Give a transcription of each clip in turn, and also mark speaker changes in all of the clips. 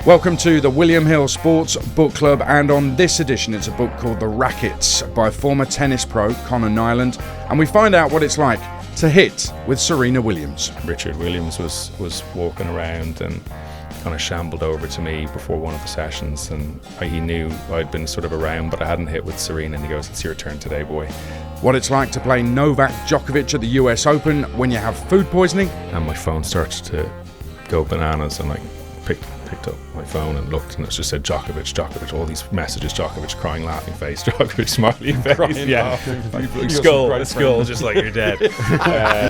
Speaker 1: Welcome to the William Hill Sports Book Club, and on this edition it's a book called The Racket by former tennis pro Conor Niland, and we find out what it's like to hit with Serena Williams.
Speaker 2: Richard Williams was walking around and kind of shambled over to me before one of the sessions, and he knew I'd been sort of around but I hadn't hit with Serena, and he goes, "It's your turn today, boy."
Speaker 1: What it's like to play Novak Djokovic at the US Open when you have food poisoning.
Speaker 2: And my phone starts to go bananas, and I picked up my phone and looked, and it just said Djokovic, all these messages, Djokovic, crying, laughing face, Djokovic, smiley face, yeah, skull, just like you're dead.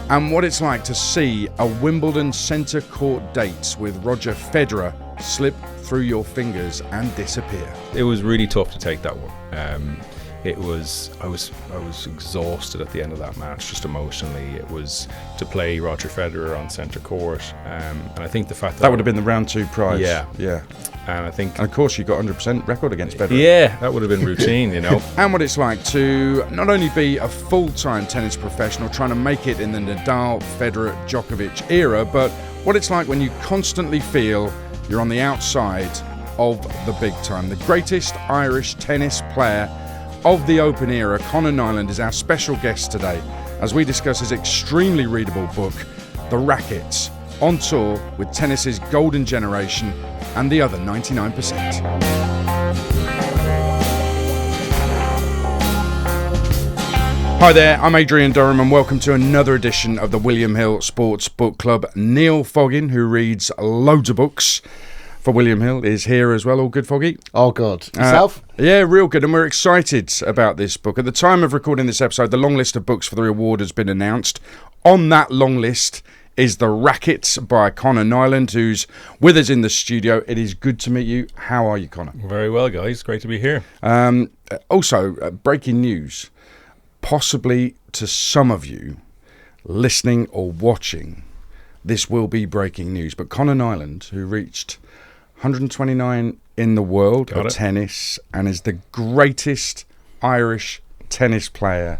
Speaker 1: And what it's like to see a Wimbledon centre court date with Roger Federer slip through your fingers and disappear.
Speaker 2: It was really tough to take that one. I was exhausted at the end of that match, just emotionally. It was to play Roger Federer on centre court, and I think the fact
Speaker 1: that would have been the round 2 prize.
Speaker 2: Yeah. And I think,
Speaker 1: and of course, you got 100% record against Federer.
Speaker 2: Yeah, that would have been routine, you know.
Speaker 1: And what it's like to not only be a full-time tennis professional trying to make it in the Nadal, Federer, Djokovic era, but what it's like when you constantly feel you're on the outside of the big time. The greatest Irish tennis player of the Open era, Conor Niland, is our special guest today as we discuss his extremely readable book, The Racket, on tour with tennis's golden generation and the other 99%. Hi there, I'm Adrian Durham and welcome to another edition of the William Hill Sports Book Club. Neil Foggin, who reads loads of books for William Hill, is here as well. All good, Foggy?
Speaker 3: All good. Yourself?
Speaker 1: Yeah, real good. And we're excited about this book. At the time of recording this episode, the long list of books for the award has been announced. On that long list is The Racket by Conor Niland, who's with us in the studio. It is good to meet you. How are you, Conor?
Speaker 2: Very well, guys. Great to be here.
Speaker 1: Also, breaking news, possibly to some of you listening or watching, this will be breaking news. But Conor Niland, who reached 129 in the world of tennis and is the greatest Irish tennis player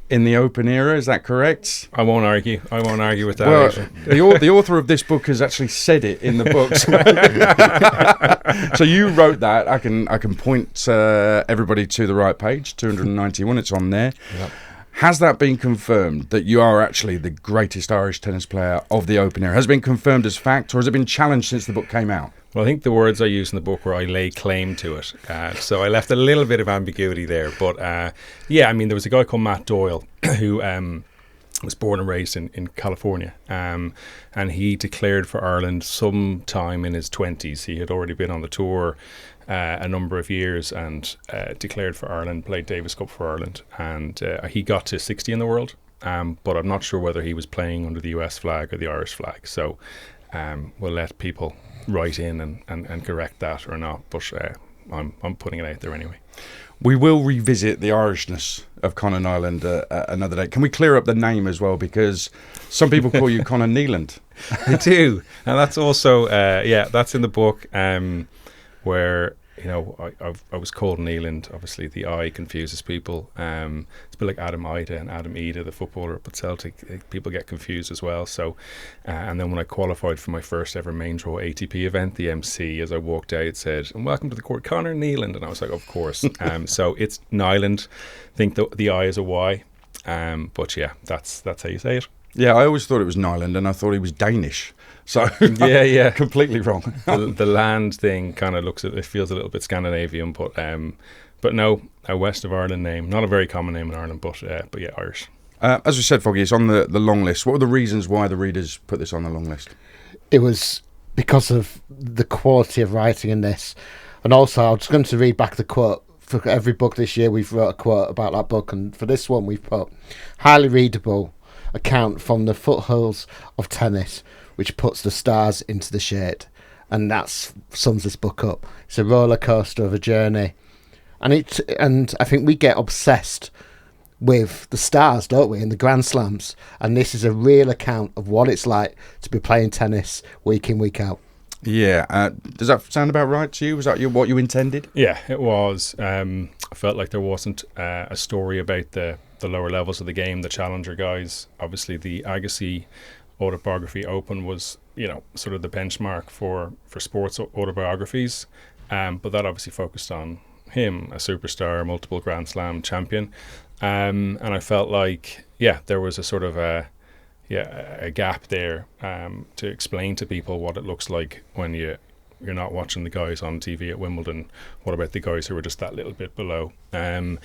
Speaker 1: in the Open era. Is that correct?
Speaker 2: I won't argue with that.
Speaker 1: Well, the author of this book has actually said it in the book. So you wrote that. I can point everybody to the right page, 291. It's on there. Yep. Has that been confirmed that you are actually the greatest Irish tennis player of the Open era? Has it been confirmed as fact, or has it been challenged since the book came out?
Speaker 2: Well, I think the words I used in the book were I lay claim to it. So I left a little bit of ambiguity there. But yeah, I mean, there was a guy called Matt Doyle who was born and raised in California. And he declared for Ireland sometime in his 20s. He had already been on the tour a number of years and declared for Ireland, played Davis Cup for Ireland. And he got to 60 in the world. But I'm not sure whether he was playing under the US flag or the Irish flag. So we'll let people write in and correct that or not, but I'm putting it out there anyway.
Speaker 1: We will revisit the Irishness of Conor Niland another day. Can we clear up the name as well, because some people call you Conor Niland?
Speaker 2: They do, and that's also that's in the book where, you know, I was called Niland. Obviously the I confuses people. It's a bit like Adam Ida and Adam Ida, the footballer at Celtic. People get confused as well. So, and then when I qualified for my first ever main draw ATP event, the MC, as I walked out, said, "And welcome to the court, Conor Niland." And I was like, of course. So it's Niland. I think the I is a Y. But yeah, that's how you say it.
Speaker 1: Yeah, I always thought it was Niland, and I thought he was Danish. So
Speaker 2: yeah,
Speaker 1: completely wrong.
Speaker 2: the land thing kind of it feels a little bit Scandinavian, but no, a West of Ireland name, not a very common name in Ireland, but yeah, Irish.
Speaker 1: As we said, Foggy, it's on the long list. What were the reasons why the readers put this on the long list?
Speaker 3: It was because of the quality of writing in this, and also I'm just going to read back the quote. For every book this year, we've wrote a quote about that book, and for this one, we've put highly readable account from the foothills of tennis, which puts the stars into the shade. And that sums this book up. It's a roller coaster of a journey, and I think we get obsessed with the stars, don't we, in the Grand Slams, and this is a real account of what it's like to be playing tennis week in, week out.
Speaker 1: Yeah, does that sound about right to you? Was that what you intended?
Speaker 2: Yeah, it was. I felt like there wasn't a story about the lower levels of the game, the challenger guys. Obviously the Agassi autobiography Open was sort of the benchmark for sports autobiographies. But that obviously focused on him, a superstar, multiple Grand Slam champion. And I felt like, there was a sort of a gap there to explain to people what it looks like when you're not watching the guys on TV at Wimbledon. What about the guys who were just that little bit below? I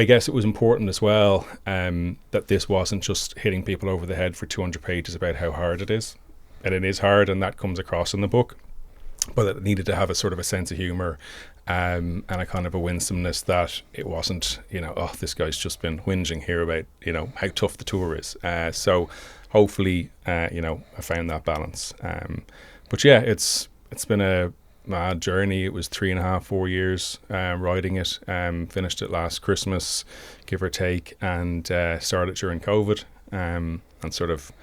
Speaker 2: guess it was important as well that this wasn't just hitting people over the head for 200 pages about how hard it is. And it is hard, and that comes across in the book. But it needed to have a sort of a sense of humour and a kind of a winsomeness that it wasn't, this guy's just been whinging here about, how tough the tour is. So hopefully, I found that balance. It's been a mad journey. It was 3.5-4 years writing it. Finished it last Christmas, give or take, and started during COVID and sort of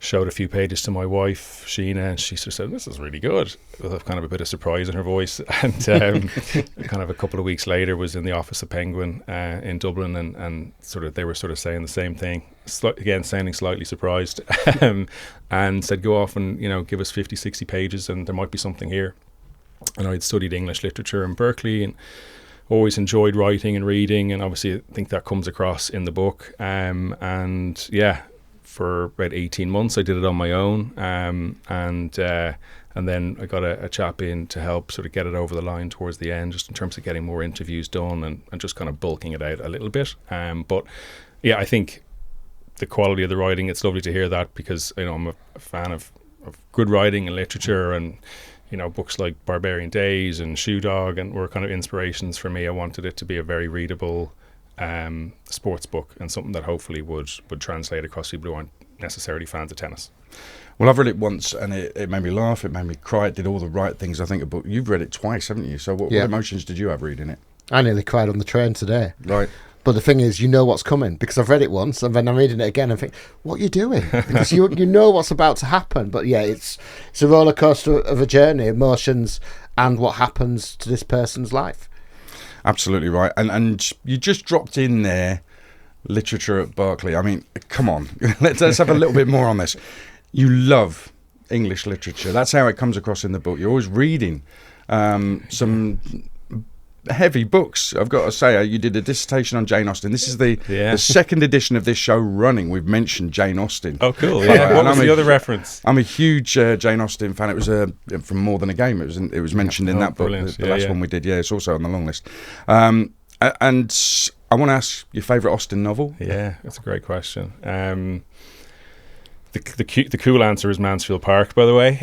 Speaker 2: showed a few pages to my wife, Sheena, and she sort of said, "This is really good," with kind of a bit of surprise in her voice. And kind of a couple of weeks later was in the office of Penguin in Dublin, and sort of they were sort of saying the same thing, again sounding slightly surprised, and said, "Go off and give us 50-60 pages, and there might be something here." And I'd studied English literature in Berkeley and always enjoyed writing and reading, and obviously I think that comes across in the book. For about 18 months I did it on my own, and then I got a chap in to help sort of get it over the line towards the end, just in terms of getting more interviews done and just kind of bulking it out a little bit. I think the quality of the writing, it's lovely to hear that, because I'm a fan of good writing and literature, and books like Barbarian Days and Shoe Dog and were kind of inspirations for me. I wanted it to be a very readable sports book, and something that hopefully would translate across people who aren't necessarily fans of tennis.
Speaker 1: Well, I've read it once, and it made me laugh, it made me cry, it did all the right things. I think a book, you've read it twice, haven't you? So what emotions did you have reading it? I
Speaker 3: nearly cried on the train today.
Speaker 1: Right.
Speaker 3: But the thing is, what's coming, because I've read it once and then I'm reading it again and think, what are you doing? Because you know what's about to happen. But it's a roller coaster of a journey, emotions, and what happens to this person's life.
Speaker 1: Absolutely right. And you just dropped in there, literature at Berkeley. I mean, come on, let's have a little bit more on this. You love English literature. That's how it comes across in the book. You're always reading some heavy books. I've got to say, you did a dissertation on Jane Austen. This is the second edition of this show running. We've mentioned Jane Austen.
Speaker 2: Oh, cool. Yeah. What was the other reference?
Speaker 1: I'm a huge Jane Austen fan. It was from More Than a Game. It was mentioned in that book. The last one we did. Yeah, it's also on the long list. And I want to ask your favourite Austen novel.
Speaker 2: Yeah, that's a great question. The cool answer is Mansfield Park, by the way.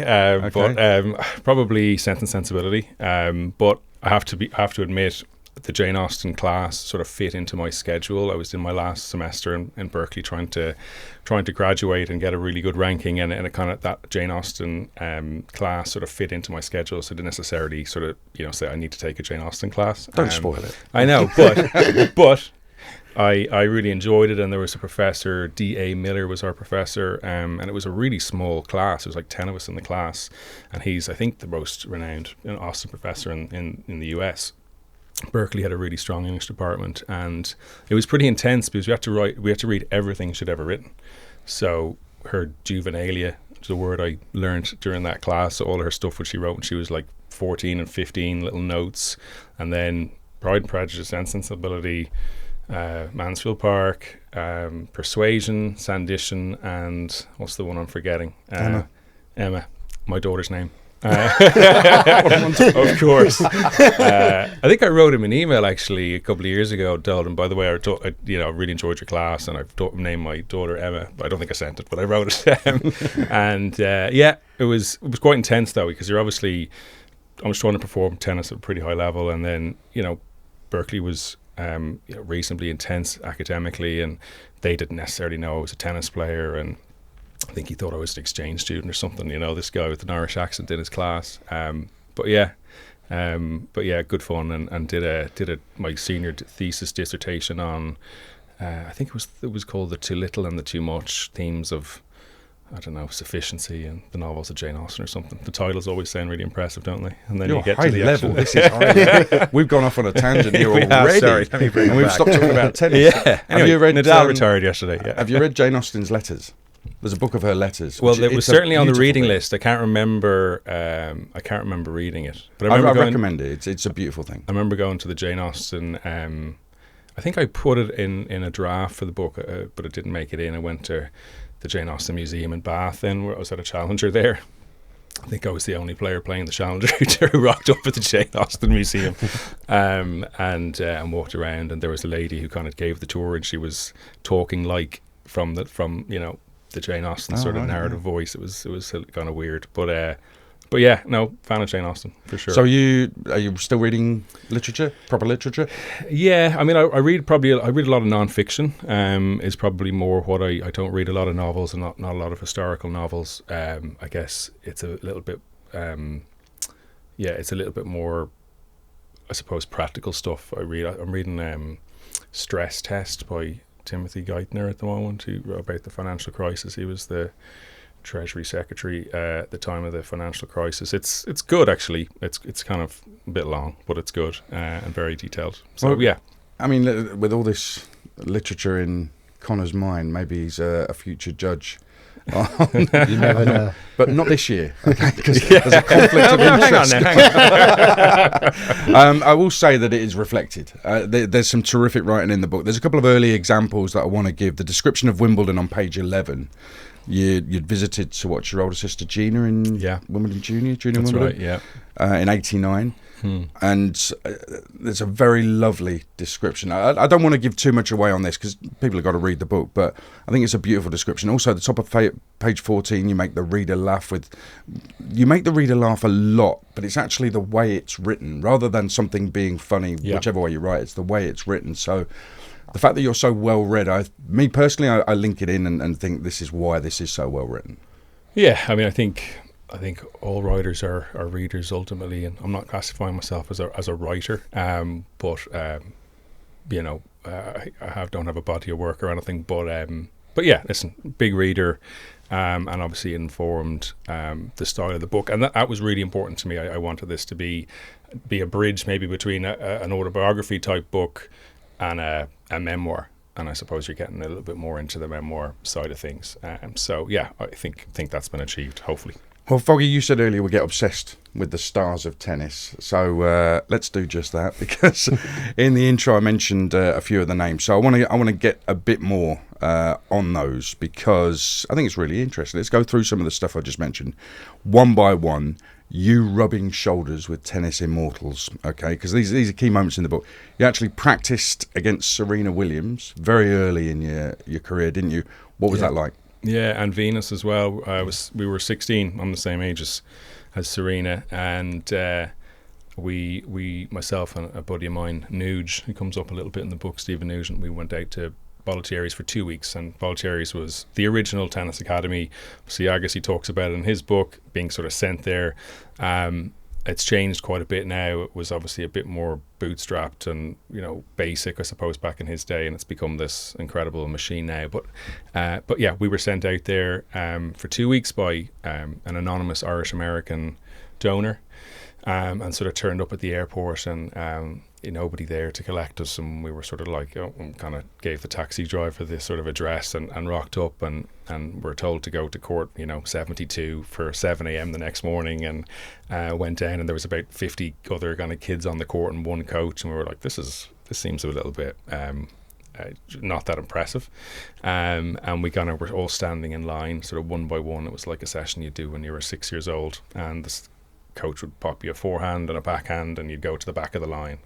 Speaker 2: But probably Sense and Sensibility. But I have to admit, the Jane Austen class sort of fit into my schedule. I was in my last semester in Berkeley trying to graduate and get a really good ranking, and it kind of, that Jane Austen class sort of fit into my schedule, so I didn't necessarily sort of say I need to take a Jane Austen class.
Speaker 1: Don't spoil it.
Speaker 2: I know, but I really enjoyed it, and there was a professor, D.A. Miller was our professor, and it was a really small class. It was like 10 of us in the class, and he's, I think, the most renowned Austen professor in the US. Berkeley had a really strong English department, and it was pretty intense because we had to read everything she'd ever written. So her juvenilia, which is a word I learned during that class, so all her stuff which she wrote when she was like 14 and 15, little notes, and then Pride and Prejudice, Sense and Sensibility, Mansfield Park, Persuasion, Sandition, and what's the one I'm forgetting? Emma, my daughter's name. Of course. I think I wrote him an email actually a couple of years ago, told him, by the way, I really enjoyed your class, and I've named my daughter Emma. I don't think I sent it, but I wrote it. And it was quite intense though, because I was trying to perform tennis at a pretty high level, and then Berkeley was reasonably intense academically, and they didn't necessarily know I was a tennis player, and I think he thought I was an exchange student or something, this guy with an Irish accent in his class. But yeah, good fun, and did my senior thesis dissertation on I think it was called The Too Little and the Too Much, themes of, I don't know, sufficiency and the novels of Jane Austen or something. The titles always sound really impressive, don't they? And then
Speaker 1: You're
Speaker 2: you get
Speaker 1: high
Speaker 2: to the
Speaker 1: level.
Speaker 2: actual...
Speaker 1: This is high level. We've gone off on a tangent here already.
Speaker 2: Sorry, let me bring
Speaker 1: and
Speaker 2: it
Speaker 1: we've
Speaker 2: back.
Speaker 1: stopped talking about tennis.
Speaker 2: Yeah. Anyway,
Speaker 1: Have you read
Speaker 2: Nadal retired yesterday. Yeah.
Speaker 1: Have you read Jane Austen's letters? There's a book of her letters.
Speaker 2: Well, it was certainly on the reading list. I can't remember. Reading it, but I
Speaker 1: recommend it. It's a beautiful thing.
Speaker 2: I remember going to the Jane Austen. I think I put it in a draft for the book, but it didn't make it in. I went to the Jane Austen Museum in Bath. Then where I was at a Challenger there. I think I was the only player playing the Challenger who rocked up at the Jane Austen Museum, and walked around. And there was a lady who kind of gave the tour, and she was talking like from the Jane Austen sort of narrative voice. It was kind of weird, but yeah, no, fan of Jane Austen for sure.
Speaker 1: So are you still reading literature, proper literature?
Speaker 2: Yeah, I mean, I read a lot of non-fiction. Is probably more what I don't read a lot of novels and not a lot of historical novels. I guess it's a little bit, it's a little bit more, I suppose, practical stuff. I'm reading Stress Test by Timothy Geithner at the moment, who wrote about the financial crisis. He was the Treasury Secretary at the time of the financial crisis. It's good, actually. It's kind of a bit long, but it's good and very detailed. So, well, yeah.
Speaker 1: I mean, with all this literature in Conor's mind, maybe he's a future judge.
Speaker 3: You never know.
Speaker 1: But not this year, okay? Because there's a conflict of interest.
Speaker 2: Hang on.
Speaker 1: I will say that it is reflected. There's some terrific writing in the book. There's a couple of early examples that I want to give. The description of Wimbledon on page 11. You'd visited to watch your older sister Gina in Wimbledon Junior
Speaker 2: That's
Speaker 1: Wimbledon,
Speaker 2: right, yeah.
Speaker 1: In '89. And there's a very lovely description. I don't want to give too much away on this because people have got to read the book, but I think it's a beautiful description. Also, at the top of page 14, you make the reader laugh a lot, but it's actually the way it's written rather than something being funny, whichever way you write. It's the way it's written. So the fact that you're so well read, me personally, I link it in and think this is why this is so well written.
Speaker 2: Yeah, I mean, I think all writers are readers ultimately, and I'm not classifying myself as a writer, but I don't have a body of work or anything, but yeah, listen, big reader, and obviously informed the style of the book, and that was really important to me. I wanted this to be a bridge maybe between an autobiography type book and a memoir. And I suppose you're getting a little bit more into the memoir side of things. So yeah, I think that's been achieved, hopefully.
Speaker 1: Well, Foggy, you said earlier we get obsessed with the stars of tennis. So let's do just that, because in the intro I mentioned a few of the names. So I want to get a bit more on those, because I think it's really interesting. Let's go through some of the stuff I just mentioned, one by one. You rubbing shoulders with tennis immortals, okay? Because these are key moments in the book. You actually practiced against Serena Williams very early in your career, didn't you? What was that like?
Speaker 2: Yeah, and Venus as well. We were 16. I'm the same age as Serena, and we myself and a buddy of mine, Nuge, who comes up a little bit in the book, Stephen Nugent, we went out to Bollettieri's for 2 weeks, and Bollettieri's was the original tennis academy. Siagas, he talks about it in his book, being sort of sent there. It's changed quite a bit now. It was obviously a bit more bootstrapped and basic, I suppose, back in his day, and it's become this incredible machine now. But yeah, we were sent out there for 2 weeks by an anonymous Irish American donor, and sort of turned up at the airport, and nobody there to collect us, and we were sort of like, kind of gave the taxi driver this sort of address and rocked up, and we're told to go to court 72 for 7 a.m. the next morning, and went down, and there was about 50 other kind of kids on the court and one coach, and we were like, this seems a little bit not that impressive, and we kind of were all standing in line sort of one by one. It was like a session you do when you were 6 years old, and this coach would pop you a forehand and a backhand, and you'd go to the back of the line.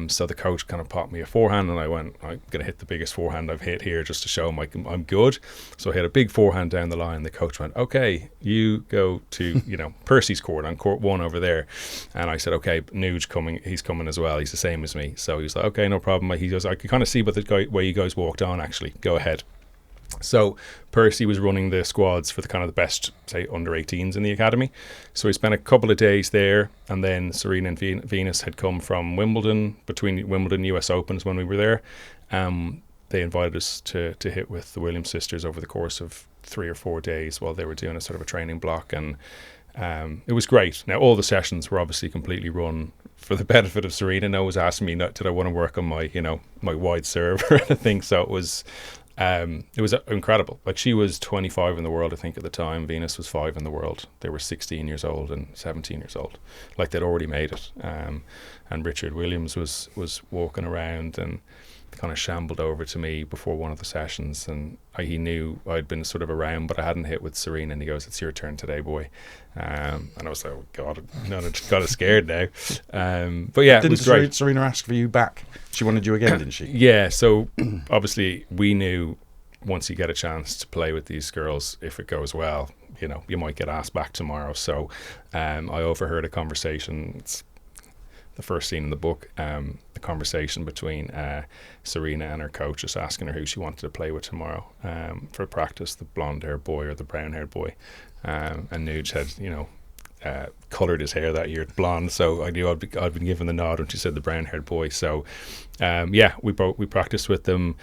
Speaker 2: So the coach kind of popped me a forehand, and I went, I'm going to hit the biggest forehand I've hit here just to show him I'm good. So I hit a big forehand down the line. The coach went, okay, you go to Percy's court, on court 1 over there. And I said, okay, Nuge coming, he's coming as well, he's the same as me. So he's like, okay, no problem. He goes, I could kind of see where you guys walked on, actually, go ahead. So Percy was running the squads for the kind of the best, say, under 18s in the academy. So we spent a couple of days there, and then Serena and Venus had come from Wimbledon, between Wimbledon and US Opens when we were there. They invited us to hit with the Williams sisters over the course of 3 or 4 days while they were doing a sort of a training block, and it was great. Now, all the sessions were obviously completely run for the benefit of Serena. No one was asking me, did I want to work on my, my wide serve or anything. So it was it was incredible. Like, she was 25 in the world, I think, at the time. Venus was 5 in the world. They were 16 years old and 17 years old. Like, they'd already made it. And Richard Williams was walking around and kind of shambled over to me before one of the sessions, and he knew I'd been sort of around, but I hadn't hit with Serena, and he goes, "It's your turn today, boy." And I was like, "Oh God," I just got scared now. But yeah, it was great.
Speaker 1: Serena ask for you back? She wanted you again, didn't she?
Speaker 2: Yeah. So obviously we knew once you get a chance to play with these girls, if it goes well, you might get asked back tomorrow. So I overheard a conversation. It's the first scene in the book, the conversation between Serena and her coach, just asking her who she wanted to play with tomorrow for practice, the blonde-haired boy or the brown-haired boy. And Nuge had, coloured his hair that year blonde, so I knew I'd been given the nod when she said the brown-haired boy. So, we practiced with them.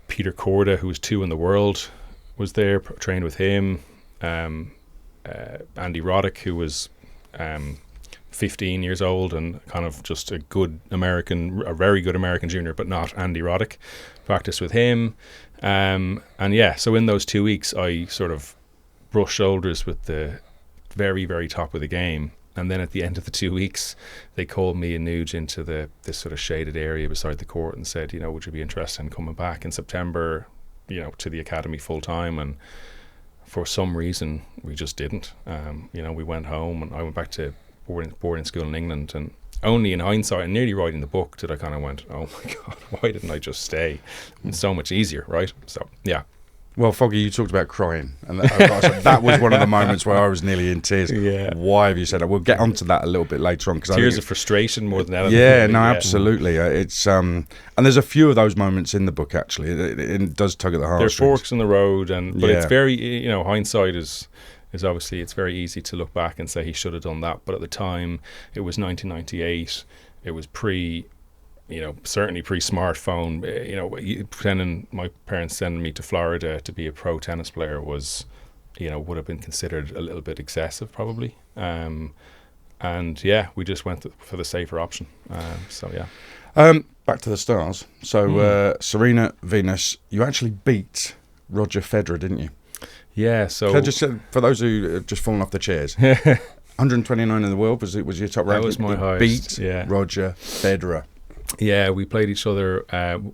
Speaker 2: Peter Korda, who was 2 in the world, was there, trained with him. Andy Roddick, who was 15 years old and kind of just a very good American junior, but not Andy Roddick. Practiced with him. So in those 2 weeks, I sort of brushed shoulders with the very, very top of the game. And then at the end of the 2 weeks, they called me and Nuge into this sort of shaded area beside the court and said, would you be interested in coming back in September, to the academy full time? And for some reason, we just didn't. We went home, and I went back to boarding school in England, and only in hindsight and nearly writing the book did I kind of went, oh my God, why didn't I just stay? It's so much easier, right? So yeah.
Speaker 1: Well, Foggy, you talked about crying, and that was one of the moments where I was nearly in tears.
Speaker 2: Yeah.
Speaker 1: Why have you said that? We'll get onto that a little bit later on.
Speaker 2: Tears of frustration more than anything.
Speaker 1: Yeah, no, absolutely. It's and there's a few of those moments in the book, actually. It does tug at the heart.
Speaker 2: There's forks in the road, but it's very, hindsight is obviously, it's very easy to look back and say he should have done that. But at the time, it was 1998. It was certainly pre-smartphone. Pretending my parents sending me to Florida to be a pro tennis player was, would have been considered a little bit excessive probably. We just went for the safer option.
Speaker 1: Back to the stars. So Serena, Venus, you actually beat Roger Federer, didn't you?
Speaker 2: Yeah. So
Speaker 1: can I just for those who have just fallen off the chairs, 129 in the world was your top ranking.
Speaker 2: That was my highest.
Speaker 1: Beat Roger Federer.
Speaker 2: Yeah, we played each other.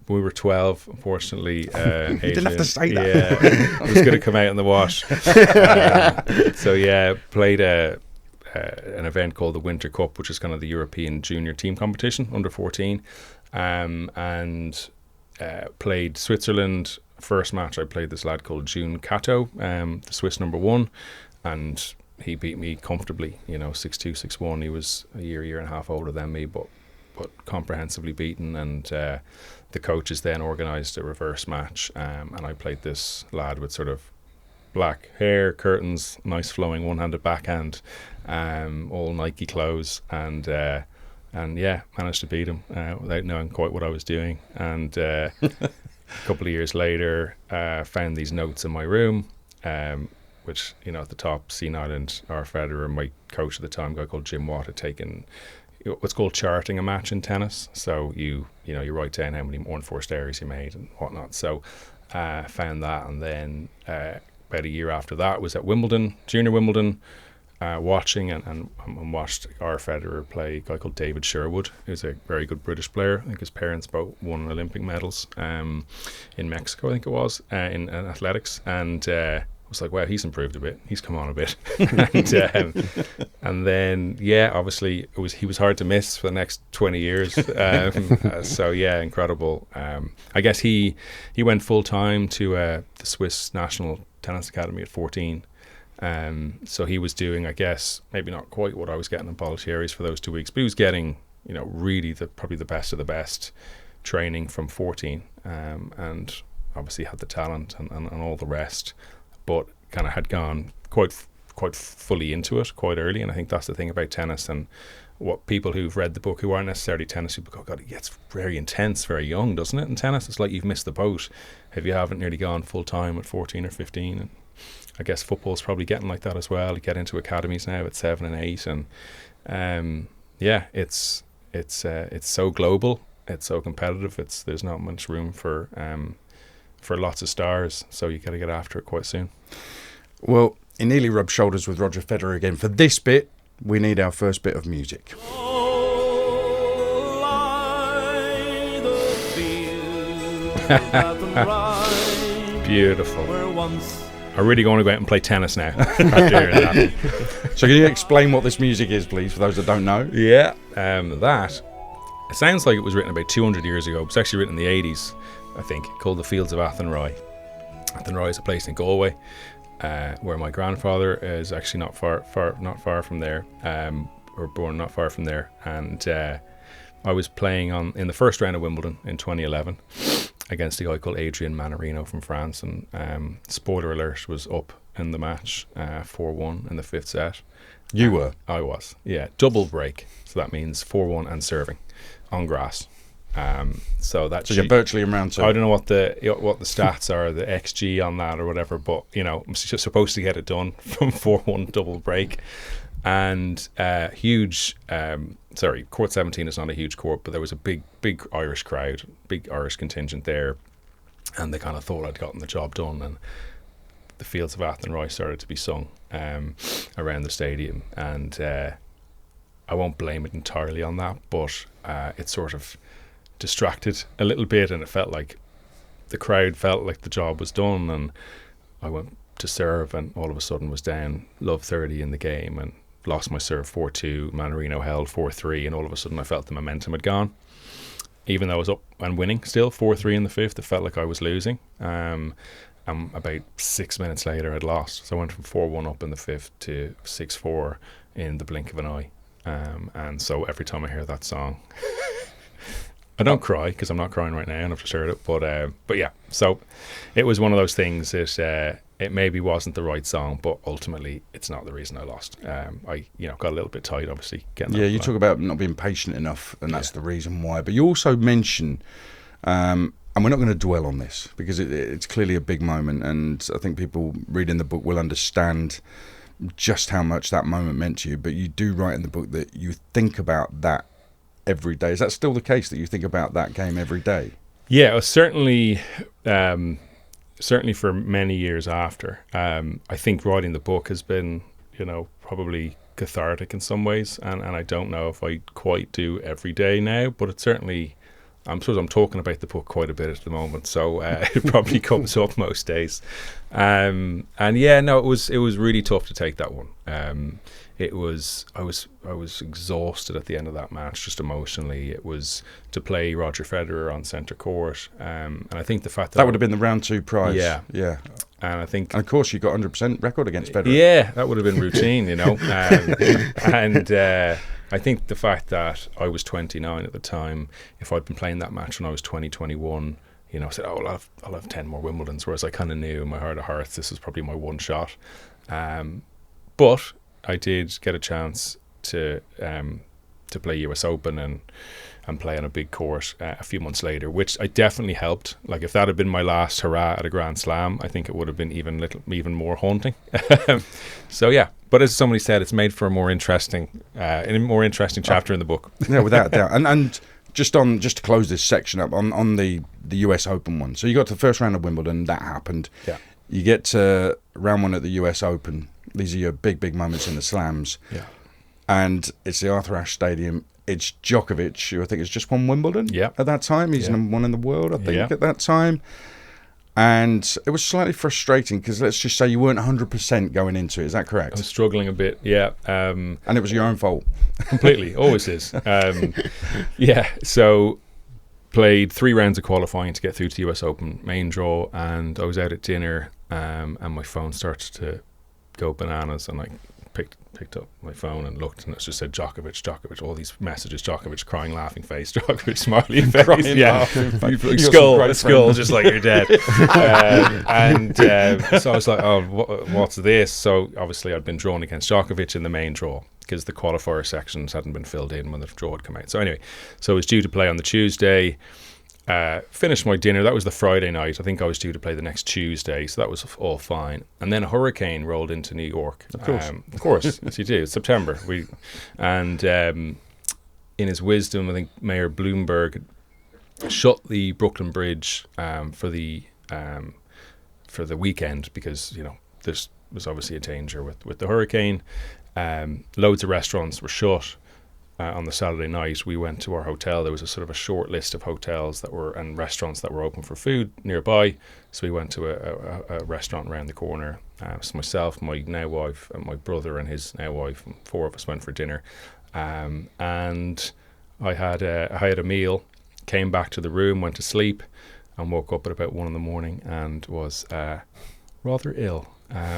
Speaker 2: We were 12, unfortunately.
Speaker 1: You didn't have to say that.
Speaker 2: Yeah, it was going to come out in the wash. Played an event called the Winter Cup, which is kind of the European junior team competition, under 14, and played Switzerland. First match, I played this lad called Jun Kato, the Swiss number 1, and he beat me comfortably, 6-2, 6-1. He was a year and a half older than me, but comprehensively beaten, and the coaches then organised a reverse match, and I played this lad with sort of black hair, curtains, nice flowing one-handed backhand, all Nike clothes, and managed to beat him without knowing quite what I was doing. And a couple of years later, found these notes in my room, which, at the top, C. Niland, our Federer, and my coach at the time, a guy called Jim Watt, had taken what's called charting a match in tennis. So you write down how many unforced errors you made and whatnot. So found that, and then about a year after that was at Wimbledon, junior Wimbledon, watching and watched our Federer play a guy called David Sherwood, who's a very good British player. I think his parents both won Olympic medals in Mexico, I think it was, in athletics, and was like, wow, he's improved a bit. He's come on a bit. and then, obviously he was hard to miss for the next 20 years. Incredible. I guess he went full time to the Swiss National Tennis Academy at 14. So he was doing, I guess, maybe not quite what I was getting in Bollettieri's for those 2 weeks, but he was getting, really probably the best of the best training from 14, and obviously had the talent and all the rest, but kind of had gone quite fully into it quite early. And I think that's the thing about tennis, and what people who've read the book who aren't necessarily tennis people go, God, it gets very intense very young, doesn't it? In tennis, it's like you've missed the boat if you haven't nearly gone full time at 14 or 15. And I guess football's probably getting like that as well. You get into academies now at 7 and 8, and it's so global, it's so competitive. There's not much room for for lots of stars, so you got to get after it quite soon.
Speaker 1: Well, he nearly rubbed shoulders with Roger Federer again. For this bit, we need our first bit of music.
Speaker 2: Beautiful. I'm really going to go out and play tennis now. After hearing that.
Speaker 1: So can you explain what this music is, please, for those that don't know?
Speaker 2: Yeah, that. It sounds like it was written about 200 years ago. It was actually written in the 80s, I think, called The Fields of Athenry. Athenry is a place in Galway, where my grandfather is actually not far from there, or born not far from there. And I was playing in the first round of Wimbledon in 2011 against a guy called Adrian Durham from France, and spoiler alert, was up in the match 4-1 in the fifth set.
Speaker 1: You were?
Speaker 2: I was, yeah. Double break, so that means 4-1 and serving on grass. So
Speaker 1: you're virtually in round two.
Speaker 2: I don't know what the stats are, the XG on that or whatever, but I'm just supposed to get it done from 4-1 double break. And huge, court 17 is not a huge court, but there was a big Irish crowd, big Irish contingent there, and they kind of thought I'd gotten the job done, and the Fields of Athenry started to be sung around the stadium, and I won't blame it entirely on that, but it sort of distracted a little bit, and it felt like the crowd felt like the job was done, and I went to serve and all of a sudden was down love 30 in the game and lost my serve 4-2. Mannarino held 4-3, and all of a sudden I felt the momentum had gone, even though I was up and winning still 4-3 in the fifth. It felt like I was losing, and about 6 minutes later I'd lost, so I went from 4-1 up in the fifth to 6-4 in the blink of an eye. And so every time I hear that song I don't cry, because I'm not crying right now and I've just heard it, but yeah, so it was one of those things that it maybe wasn't the right song, but ultimately it's not the reason I lost. I got a little bit tight, obviously. You talk about not being patient enough, and that's the reason why. But you also mention, and we're not going to dwell on this because it's clearly a big moment, and I think people reading the book will understand just how much that moment meant to you. But you do write in the book that you think about that every day. Is that still the case, that you think about that game every day? Yeah, certainly for many years after. I think writing the book has been, probably cathartic in some ways, and I don't know if I quite do every day now, but it's certainly, I'm talking about the book quite a bit at the moment, so it probably comes up most days. And yeah, no, it was really tough to take that one. I was exhausted at the end of that match, just emotionally. It was to play Roger Federer on centre court, and I think the fact that
Speaker 1: would have been the round two prize.
Speaker 2: Yeah.
Speaker 1: And of course you got 100% record against Federer.
Speaker 2: Yeah, that would have been routine, and I think the fact that I was 29 at the time, if I'd been playing that match when I was 20, 21, I said, I'll have 10 more Wimbledons, whereas I kind of knew in my heart of hearts this was probably my one shot. But I did get a chance to play US Open and play on a big court a few months later, which I definitely helped. Like, if that had been my last hurrah at a Grand Slam, I think it would have been even more haunting. So yeah, but as somebody said, it's made for a more interesting chapter in the book.
Speaker 1: Yeah, without a doubt. And just to close this section up on the US Open one. So you got to the first round of Wimbledon, that happened.
Speaker 2: Yeah.
Speaker 1: You get to round one at the US Open. These are your big moments in the slams.
Speaker 2: Yeah.
Speaker 1: And it's the Arthur Ashe Stadium. It's Djokovic, who I think has just won Wimbledon at that time. He's number one in the world, I think, at that time. And it was slightly frustrating because, let's just say, you weren't 100% going into it. Is that correct?
Speaker 2: I was struggling a bit, yeah.
Speaker 1: And it was your own fault.
Speaker 2: Completely, always is. Yeah, so played 3 rounds of qualifying to get through to the US Open main draw, and I was out at dinner, and my phone started to go bananas, and I picked up my phone and looked, and it just said Djokovic, all these messages, Djokovic, crying, laughing face, Djokovic, smiley face,
Speaker 1: crying,
Speaker 2: laughing, skull, just like you're dead. So I was like, oh, what's this? So obviously I'd been drawn against Djokovic in the main draw because the qualifier sections hadn't been filled in when the draw had come out. So anyway, so I was due to play on the Tuesday. Finished my dinner. That was the Friday night. I think I was due to play the next Tuesday, so that was all fine. And then a hurricane rolled into New York. Of course, as you do. It's September. In his wisdom, I think Mayor Bloomberg shut the Brooklyn Bridge for the for the weekend because, this was obviously a danger with the hurricane. Loads of restaurants were shut. On the Saturday night, we went to our hotel. There was a sort of a short list of hotels and restaurants that were open for food nearby. So we went to a restaurant around the corner. So myself, my now wife, and my brother and his now wife, and 4 of us went for dinner. And I had a meal, came back to the room, went to sleep, and woke up at about 1 a.m. and was rather ill.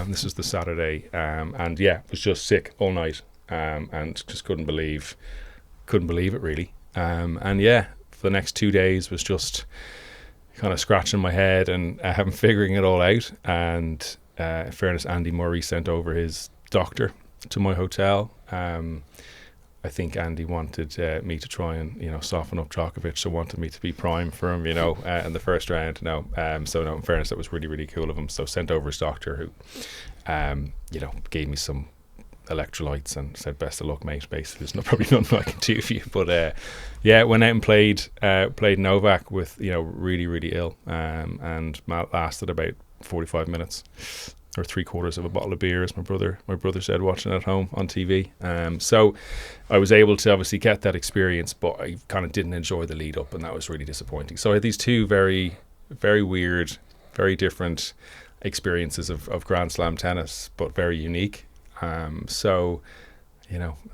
Speaker 2: This was the Saturday, and was just sick all night. And just couldn't believe it really. For the next 2 days was just kind of scratching my head and figuring it all out. And in fairness, Andy Murray sent over his doctor to my hotel. I think Andy wanted me to try and soften up Djokovic, so wanted me to be prime for him, in the first round. In fairness, that was really, really cool of him. So sent over his doctor who gave me some electrolytes and said best of luck, mate. Basically, there's probably nothing I can do for you, but went out and played Novak with really, really ill, and Matt lasted about 45 minutes or 3/4 of a bottle of beer, as my brother said, watching at home on TV. So I was able to obviously get that experience, but I kind of didn't enjoy the lead up, and that was really disappointing. So I had these two very, very weird, very different experiences of Grand Slam tennis, but very unique.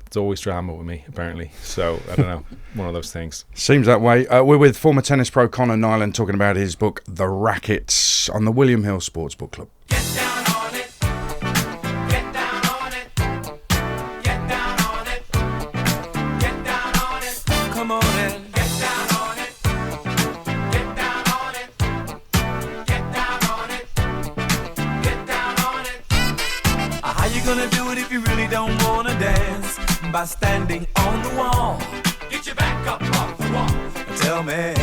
Speaker 2: It's always drama with me, apparently. So, I don't know, one of those things.
Speaker 1: Seems that way. We're with former tennis pro Conor Niland talking about his book, The Racket, on the William Hill Sports Book Club.
Speaker 4: Get down on it. Get down on it. Get down on it. Get down on it. Come on in. Get down on it. Get down on it. Get down on it. Get down on it. How you gonna do it if you really don't wanna dance? By standing on the wall. Get your back up off the wall. Tell me,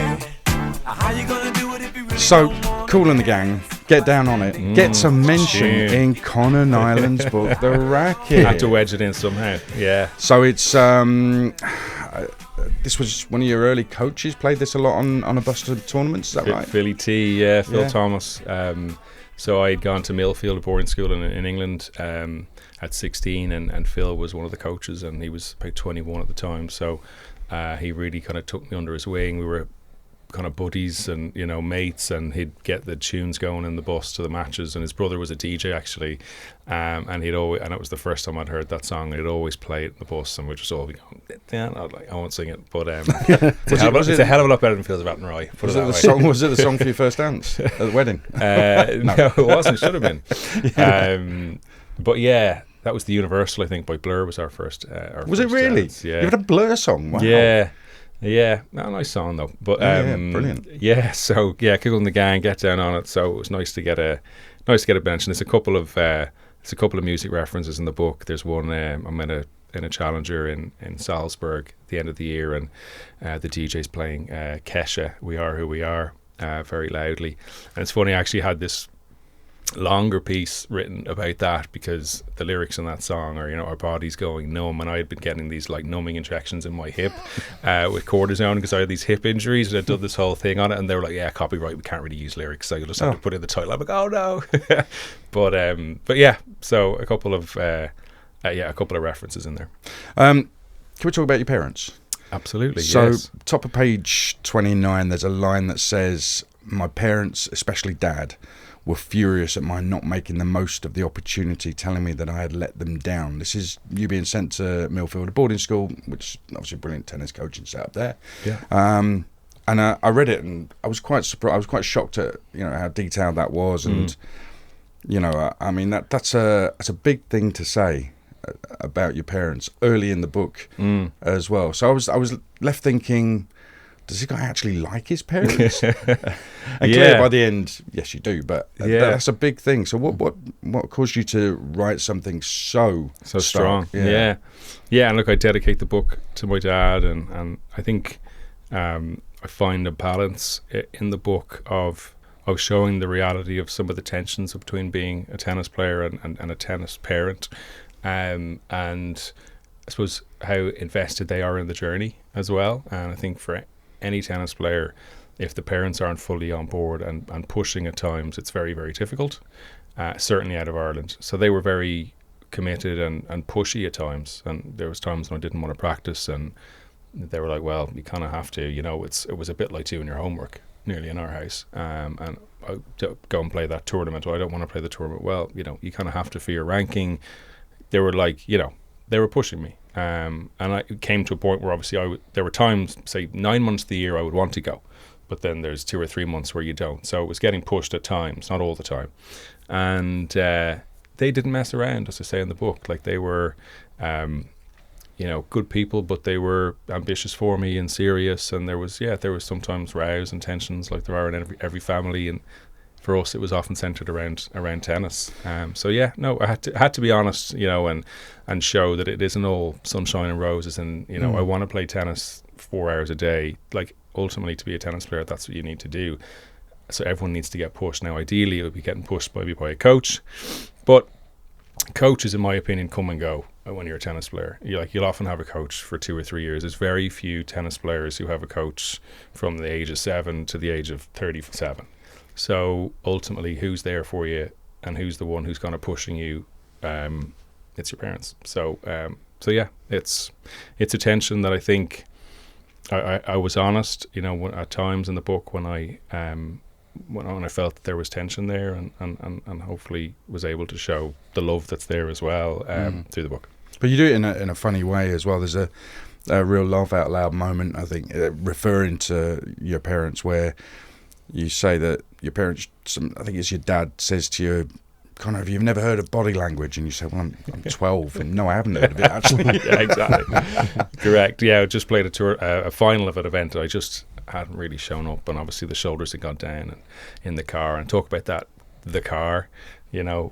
Speaker 4: how you gonna do it if you really
Speaker 1: So,
Speaker 4: don't wanna
Speaker 1: Kool and the Gang, get down on it. Get some mention in Conor Niland's book, The Racket.
Speaker 2: Had to wedge it in somehow. Yeah.
Speaker 1: So it's this was one of your early coaches. Played this a lot on a bus of tournaments. Is that right?
Speaker 2: Philly T, Phil Thomas. So I'd gone to Millfield, a boarding school in England, at 16, and Phil was one of the coaches, and he was about 21 at the time. So he really kind of took me under his wing. We were kind of buddies and mates, and he'd get the tunes going in the bus to the matches, and his brother was a DJ actually, and it was the first time I'd heard that song, and he'd always play it in the bus, and we'd just all be going, yeah, I won't sing it, but it's a hell of a lot better than Phil's Rat and Rye.
Speaker 1: Was it the song for your first dance at the wedding?
Speaker 2: No, it wasn't. It should have been. But yeah, that was the Universal, I think, by Blur was our first.
Speaker 1: Was it really?
Speaker 2: Dance. Yeah.
Speaker 1: You had a Blur song? Wow.
Speaker 2: Yeah, a nice song though. But
Speaker 1: brilliant.
Speaker 2: Yeah, so Kool and the Gang, get down on it. So it was nice to get a mention. There's a couple of music references in the book. There's one I'm in a Challenger in Salzburg at the end of the year, and the DJ's playing Kesha, We Are Who We Are, very loudly. And it's funny, I actually had this longer piece written about that because the lyrics in that song are our body's going numb, and I had been getting these like numbing injections in my hip with cortisone because I had these hip injuries, and I'd done this whole thing on it, and they were like, yeah, copyright, we can't really use lyrics, so you'll just have to put in the title. I'm like, oh no. but yeah, so a couple of references in there.
Speaker 1: Can we talk about your parents?
Speaker 2: Absolutely.
Speaker 1: So
Speaker 2: yes.
Speaker 1: Top of page 29, there's a line that says, my parents, especially Dad, were furious at my not making the most of the opportunity, telling me that I had let them down. This is you being sent to Millfield, a boarding school, which obviously brilliant tennis coaching set up there.
Speaker 2: Yeah.
Speaker 1: And I read it, and I was quite surprised. I was quite shocked at how detailed that was, and I mean that's a big thing to say about your parents early in the book as well. So I was left thinking, does this guy actually like his parents? And clearly by the end, yes, you do. But that's a big thing. So what caused you to write something so
Speaker 2: strong? Yeah. And look, I dedicate the book to my dad, and I think I find a balance in the book of showing the reality of some of the tensions between being a tennis player and a tennis parent, and I suppose how invested they are in the journey as well. And I think for any tennis player, if the parents aren't fully on board and pushing at times, it's very, very difficult, certainly out of Ireland. So they were very committed and pushy at times, and there was times when I didn't want to practice, and they were like, well, you kind of have to, it was a bit like doing your homework nearly in our house, and I go and play that tournament. Well, I don't want to play the tournament. Well, you kind of have to for your ranking. They were like, they were pushing me, and I came to a point where obviously there were times, say 9 months of the year I would want to go, but then there's 2 or 3 months where you don't. So it was getting pushed at times, not all the time. And they didn't mess around, as I say in the book. Like, they were, good people, but they were ambitious for me and serious. And there was sometimes rows and tensions, like there are in every family. And for us, it was often centered around tennis. I had to be honest, and show that it isn't all sunshine and roses. And I want to play tennis 4 hours a day. Like, ultimately, to be a tennis player, that's what you need to do. So everyone needs to get pushed. Now, ideally, it would be getting pushed by a coach, but coaches, in my opinion, come and go when you're a tennis player. You'll often have a coach for 2 or 3 years. There's very few tennis players who have a coach from the age of 7 to the age of 37. So ultimately, who's there for you, and who's the one who's kind of pushing you? It's your parents. So it's a tension that I think I was honest, at times in the book when I felt that there was tension there, and hopefully was able to show the love that's there as well through the book.
Speaker 1: But you do it in a funny way as well. There's a real laugh out loud moment, I think, referring to your parents, where you say that your parents, I think it's your dad, says to you, Conor, have you never heard of body language? And you say, well, I'm 12, and no, I haven't heard of it, actually.
Speaker 2: Yeah, exactly. Correct. Yeah, I just played a final of an event. I just hadn't really shown up, and obviously the shoulders had gone down in the car. And talk about the car,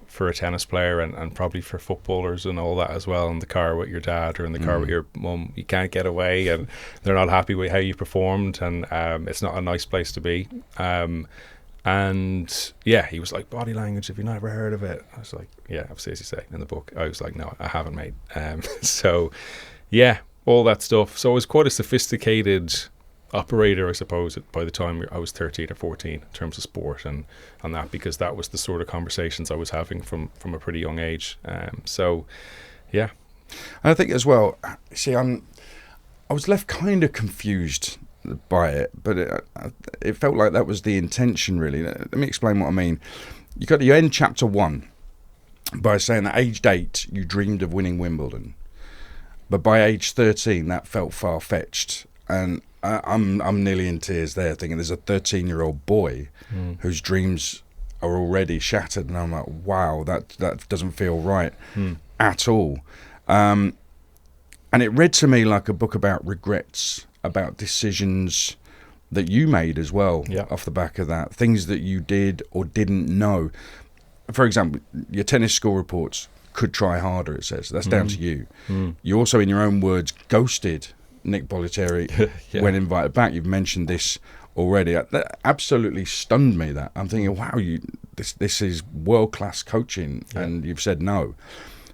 Speaker 2: for a tennis player and probably for footballers and all that as well, in the car with your dad or in the car with your mum. You can't get away, and they're not happy with how you performed, and it's not a nice place to be. And yeah, he was like, body language, have you never heard of it? I was like, yeah, obviously, as you say in the book. I was like, no, I haven't, mate. So yeah, all that stuff. So I was quite a sophisticated operator, I suppose, by the time I was 13 or 14 in terms of sport and that, because that was the sort of conversations I was having from a pretty young age. So yeah.
Speaker 1: And I think as well, see, I was left kind of confused by it, but it felt like that was the intention, really. Let me explain what I mean. You end chapter 1 by saying that aged 8 you dreamed of winning Wimbledon, but by age 13 that felt far-fetched, and I'm nearly in tears there, thinking there's a 13-year-old boy whose dreams are already shattered, and I'm like, wow, that doesn't feel right at all. And it read to me like a book about regrets, about decisions that you made as well, off the back of that, things that you did or didn't know. For example, your tennis score reports, could try harder, it says. That's down to you. You also, in your own words, ghosted Nick Bollettieri when invited back. You've mentioned this already. That absolutely stunned me, that. I'm thinking, wow, this is world-class coaching, and you've said no.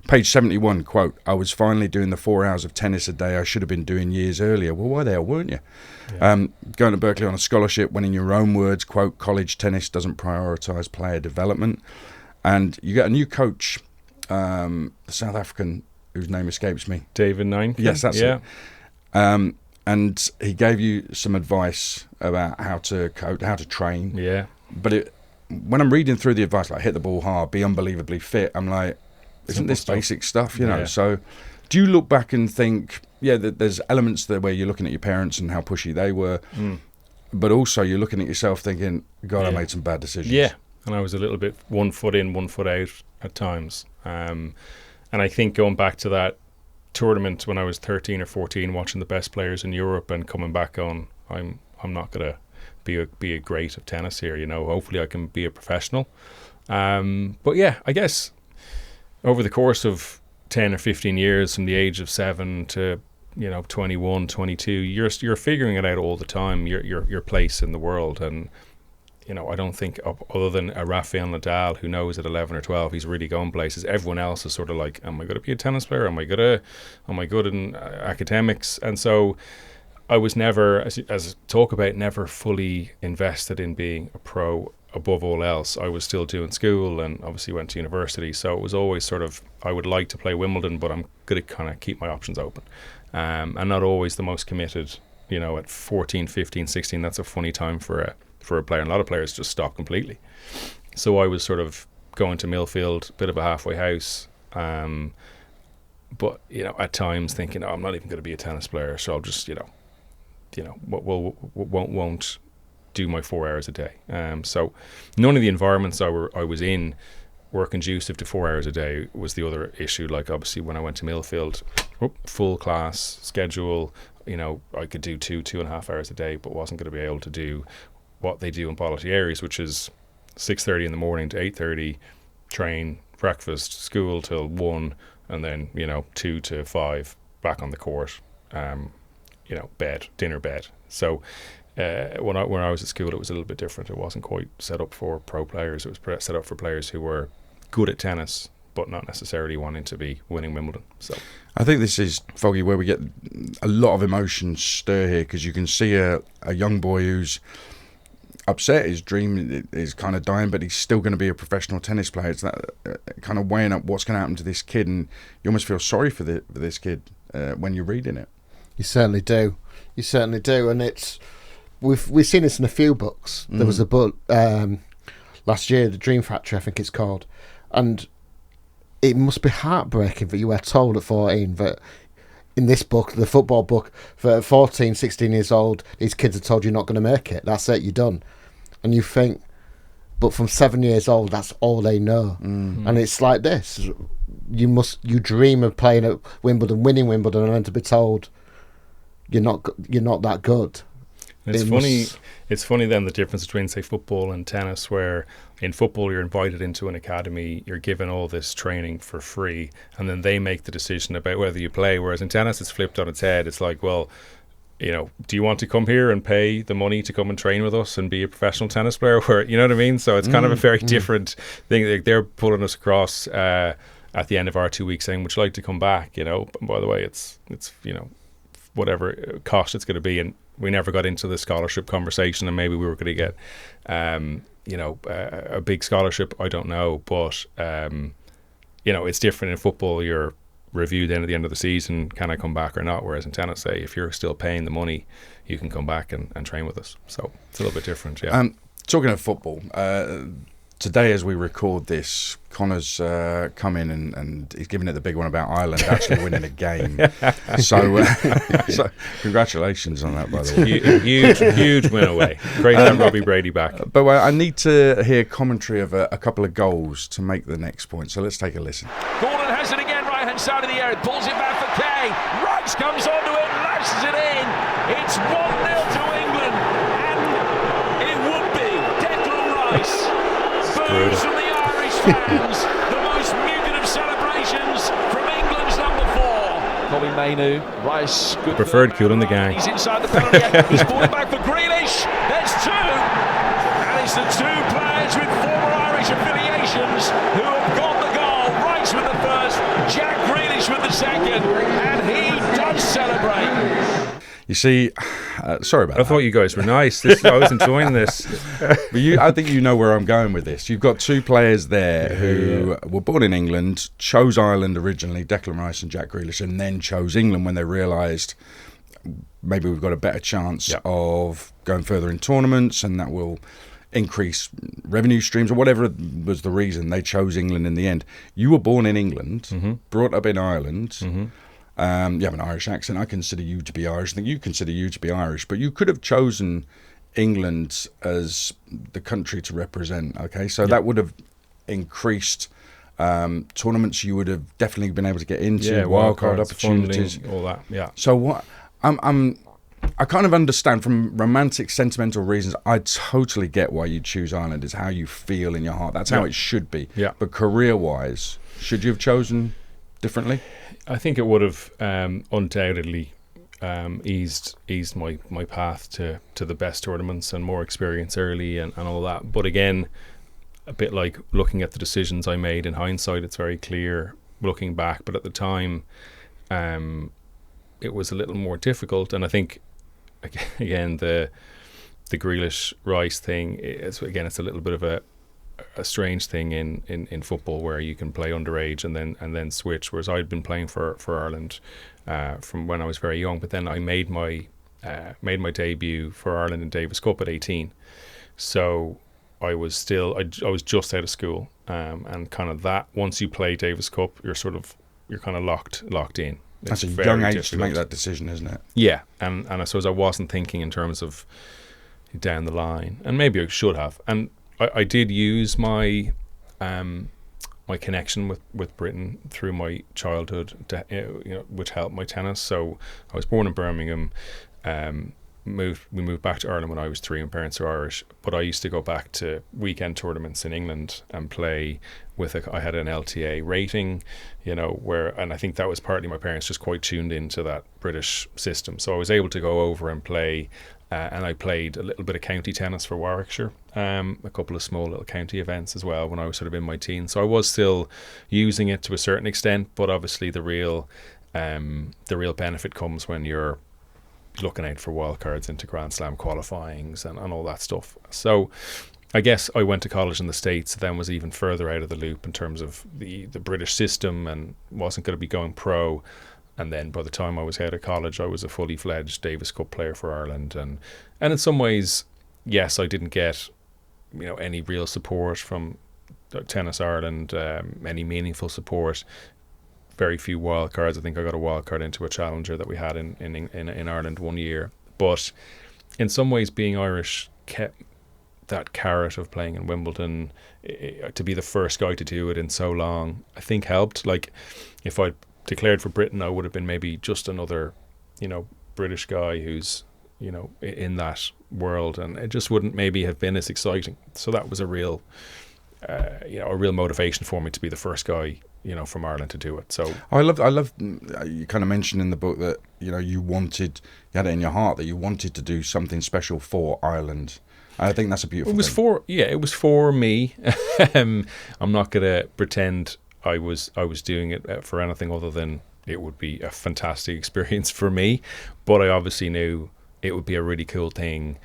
Speaker 1: Page 71, quote, I was finally doing the 4 hours of tennis a day I should have been doing years earlier. Well, why the hell weren't you? Going to Berkeley on a scholarship, when in your own words, quote, college tennis doesn't prioritise player development. And you get a new coach, the South African, whose name escapes me.
Speaker 2: David Nine.
Speaker 1: Yes, that's it. And he gave you some advice about how to coach, how to train.
Speaker 2: Yeah.
Speaker 1: But when I'm reading through the advice, like hit the ball hard, be unbelievably fit, I'm like, isn't this basic stuff, you know? So do you look back and think, that there's elements there where you're looking at your parents and how pushy they were, but also you're looking at yourself thinking, God, I made some bad decisions.
Speaker 2: Yeah, and I was a little bit 1 foot in, 1 foot out at times. And I think going back to that tournament when I was 13 or 14, watching the best players in Europe and coming back on, I'm not going to be a great of tennis here, hopefully I can be a professional. But yeah, I guess over the course of 10 or 15 years, from the age of 7 to 21, 22, you're figuring it out all the time, your place in the world. And I don't think, other than a Rafael Nadal, who knows at 11 or 12 he's really going places, everyone else is sort of like, am I going to be a tennis player? Am I good in academics? And so I was never, as talk about, never fully invested in being a pro above all else. I was still doing school and obviously went to university, so it was always sort of, I would like to play Wimbledon, but I'm going to kind of keep my options open, and not always the most committed. You know, at 14, 15, 16, that's a funny time for a player, and a lot of players just stop completely. So I was sort of going to Millfield, bit of a halfway house, but you know, at times thinking, oh, I'm not even going to be a tennis player, so I'll just won't do my 4 hours a day. So none of the environments I was in were conducive to 4 hours a day. Was the other issue. Like obviously when I went to Millfield, full class schedule, you know, I could do 2.5 hours a day, but wasn't going to be able to do what they do in Bolletieres, which is 6:30 in the morning to 8:30, train, breakfast, school till 1, and then, you know, 2 to 5 back on the court, you know, dinner, bed. So when I was at school, it was a little bit different. It wasn't quite set up for pro players. It was set up for players who were good at tennis, but not necessarily wanting to be winning Wimbledon. So
Speaker 1: I think this is, Foggy, where we get a lot of emotions stir here, because you can see a young boy who's upset. His dream is kind of dying, but he's still going to be a professional tennis player. It's that kind of weighing up what's going to happen to this kid, and you almost feel sorry for this kid when you're reading it. You
Speaker 3: certainly do. You certainly do, and it's we've seen this in a few books. There was a book last year, The Dream Factory, I think it's called, and it must be heartbreaking that you were told at 14 that in this book, the football book, for 14, 16 years old, these kids are told you're not going to make it. That's it, you're done. And you think, but from 7 years old, that's all they know. And it's like this. You dream of playing at Wimbledon, winning Wimbledon, and then to be told you're not that good.
Speaker 2: It's funny then the difference between, say, football and tennis, where in football you're invited into an academy, you're given all this training for free, and then they make the decision about whether you play, whereas in tennis it's flipped on its head. It's like, well, you know, do you want to come here and pay the money to come and train with us and be a professional tennis player? Where, you know what I mean? So it's kind of a very different thing. Like, they're pulling us across at the end of our 2 weeks saying, would you like to come back? You know, by the way, it's you know, whatever cost it's going to be. And we never got into the scholarship conversation, and maybe we were going to get you know, a big scholarship, I don't know, but you know, it's different in football. You're reviewed then at the end of the season, can I come back or not, whereas in tennis, say, if you're still paying the money, you can come back and train with us. So it's a little bit different.
Speaker 1: Talking of football, today as we record this, Conor's come in and he's giving it the big one about Ireland actually winning a game. So congratulations on that, by the way.
Speaker 2: Huge win away. Great to have Robbie Brady back.
Speaker 1: But I need to hear commentary of a couple of goals to make the next point. So let's take a listen.
Speaker 5: Gordon has it again, right hand side of the air, pulls it back for Kay. Rice comes onto it, lashes it in. It's 1-0 to England, and it would be Declan Rice. Boos from the Irish fans, the most muted of celebrations from England's number 4. Colin Mainu, Rice, good.
Speaker 2: Preferred cool in the gang.
Speaker 5: He's inside the penalty area. He's brought it back for Grealish. There's 2, and it's the 2 players with former Irish affiliations who have got the goal. Rice with the first, Jack Grealish with the second, and he does celebrate.
Speaker 1: You see, sorry about that.
Speaker 2: I thought you guys were nice. I was enjoying this.
Speaker 1: But I think you know where I'm going with this. You've got 2 players there who were born in England, chose Ireland originally, Declan Rice and Jack Grealish, and then chose England when they realised maybe we've got a better chance of going further in tournaments, and that will increase revenue streams, or whatever was the reason they chose England in the end. You were born in England, brought up in Ireland. You have an Irish accent. I consider you to be Irish. I think you consider you to be Irish. But you could have chosen England as the country to represent. Okay, so that would have increased tournaments you would have definitely been able to get into, wildcard opportunities,
Speaker 2: funding, all that. Yeah.
Speaker 1: So what I kind of understand from romantic, sentimental reasons. I totally get why you choose Ireland. It's how you feel in your heart. That's how it should be.
Speaker 2: Yeah.
Speaker 1: But career-wise, should you have chosen differently?
Speaker 2: I think it would have undoubtedly eased my path to the best tournaments and more experience early and all that. But again, a bit like looking at the decisions I made in hindsight, it's very clear looking back. But at the time, it was a little more difficult. And I think again, the Grealish Rice thing, it's a little bit of a strange thing in football, where you can play underage and then switch, whereas I'd been playing for Ireland from when I was very young, but then I made my debut for Ireland in Davis Cup at 18. So I was just out of school, and kind of that, once you play Davis Cup, you're kind of locked in.
Speaker 1: That's a young age to make that decision, isn't it?
Speaker 2: Yeah, and I suppose I wasn't thinking in terms of down the line, and maybe I should have. And I did use my my connection with Britain through my childhood, which helped my tennis. So I was born in Birmingham. We moved back to Ireland when I was 3, and parents are Irish. But I used to go back to weekend tournaments in England and play with I had an LTA rating, and I think that was partly my parents just quite tuned into that British system. So I was able to go over and play. And I played a little bit of county tennis for Warwickshire, a couple of small little county events as well when I was sort of in my teens. So I was still using it to a certain extent, but obviously the real benefit comes when you're looking out for wildcards into Grand Slam qualifyings and all that stuff. So I guess I went to college in the States, then was even further out of the loop in terms of the British system, and wasn't going to be going pro. And then by the time I was out of college, I was a fully fledged Davis Cup player for Ireland. And in some ways, yes, I didn't get, any real support from Tennis Ireland, any meaningful support. Very few wild cards. I think I got a wild card into a challenger that we had in Ireland one year. But in some ways, being Irish kept that carrot of playing in Wimbledon. To be the first guy to do it in so long, I think helped. Like, if I'd declared for Britain, I would have been maybe just another, British guy who's, in that world, and it just wouldn't maybe have been as exciting. So that was a real motivation for me to be the first guy, from Ireland to do it. So
Speaker 1: I love. You kind of mentioned in the book that you had it in your heart that you wanted to do something special for Ireland. I think that's a beautiful. It was for me. I'm not gonna pretend I was doing it for anything other than it would be a fantastic experience for me, but I obviously knew it would be a really cool thing,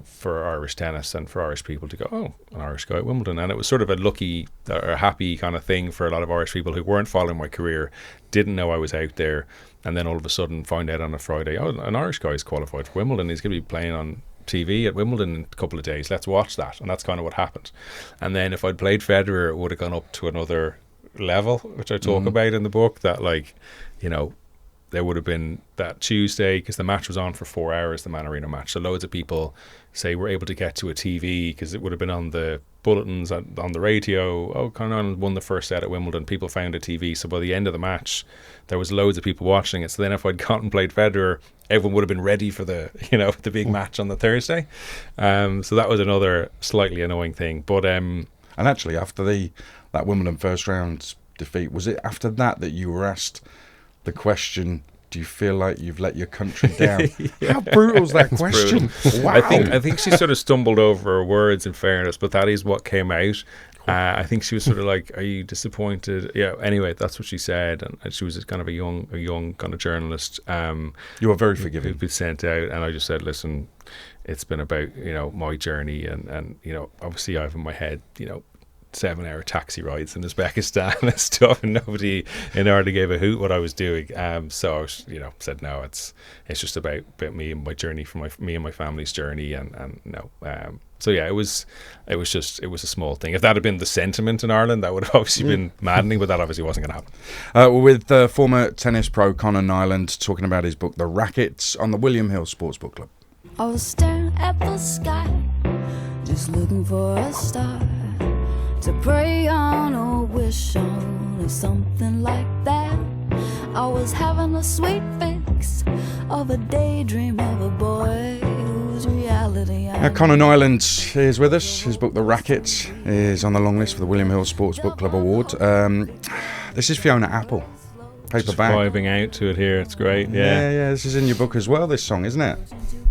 Speaker 1: for Irish tennis and for Irish people to go, oh, an Irish guy at Wimbledon. And it was sort of a lucky or happy kind of thing for a lot of Irish people who weren't following my career, didn't know I was out there, and then all of a sudden find out on a Friday, oh, an Irish guy is qualified for Wimbledon, he's going to be playing on TV at Wimbledon in a couple of days, let's watch that. And that's kind of what happened. And then if I'd played Federer, it would have gone up to another level, which I talk about in the book, that there would have been that Tuesday, because the match was on for 4 hours, the Man Arena match, so loads of people say were able to get to a TV because it would have been on the bulletins on the radio. Oh, Conor Niland won the first set at Wimbledon, people found a TV, so by the end of the match there was loads of people watching it. So then if I'd gone and played Federer, everyone would have been ready for the the big match on the Thursday. So that was another slightly annoying thing. But and actually after that Wimbledon first round defeat, was it after that you were asked the question, do you feel like you've let your country down? Yeah. How brutal is that question? Wow.
Speaker 2: I think she sort of stumbled over her words, in fairness, but that is what came out. I think she was sort of like, are you disappointed? Yeah, anyway, that's what she said. And she was kind of a young kind of journalist.
Speaker 1: You were very forgiving.
Speaker 2: Who'd been sent out, and I just said, listen, it's been about, my journey, and obviously I have in my head, 7-hour taxi rides in Uzbekistan and stuff, and nobody in Ireland gave a hoot what I was doing. So I said no, it's just about me and my journey, for me and my family's journey, and no. So yeah, it was a small thing. If that had been the sentiment in Ireland, that would have obviously been maddening, but that obviously wasn't going to happen.
Speaker 1: We're with former tennis pro Conor Niland talking about his book, The Racket, on the William Hill Sports Book Club.
Speaker 6: I was staring at the sky, just looking for a star to pray on or wish on, or something like that. I was having a sweet fix of a daydream of a boy whose reality
Speaker 1: Conor Niland is with us. His book, The Racket, is on the long list for the William Hill Sports Book Club Award. This is Fiona Apple, paperback.
Speaker 2: Just vibing out to it here. It's great. Yeah.
Speaker 1: This is in your book as well, this song, isn't it?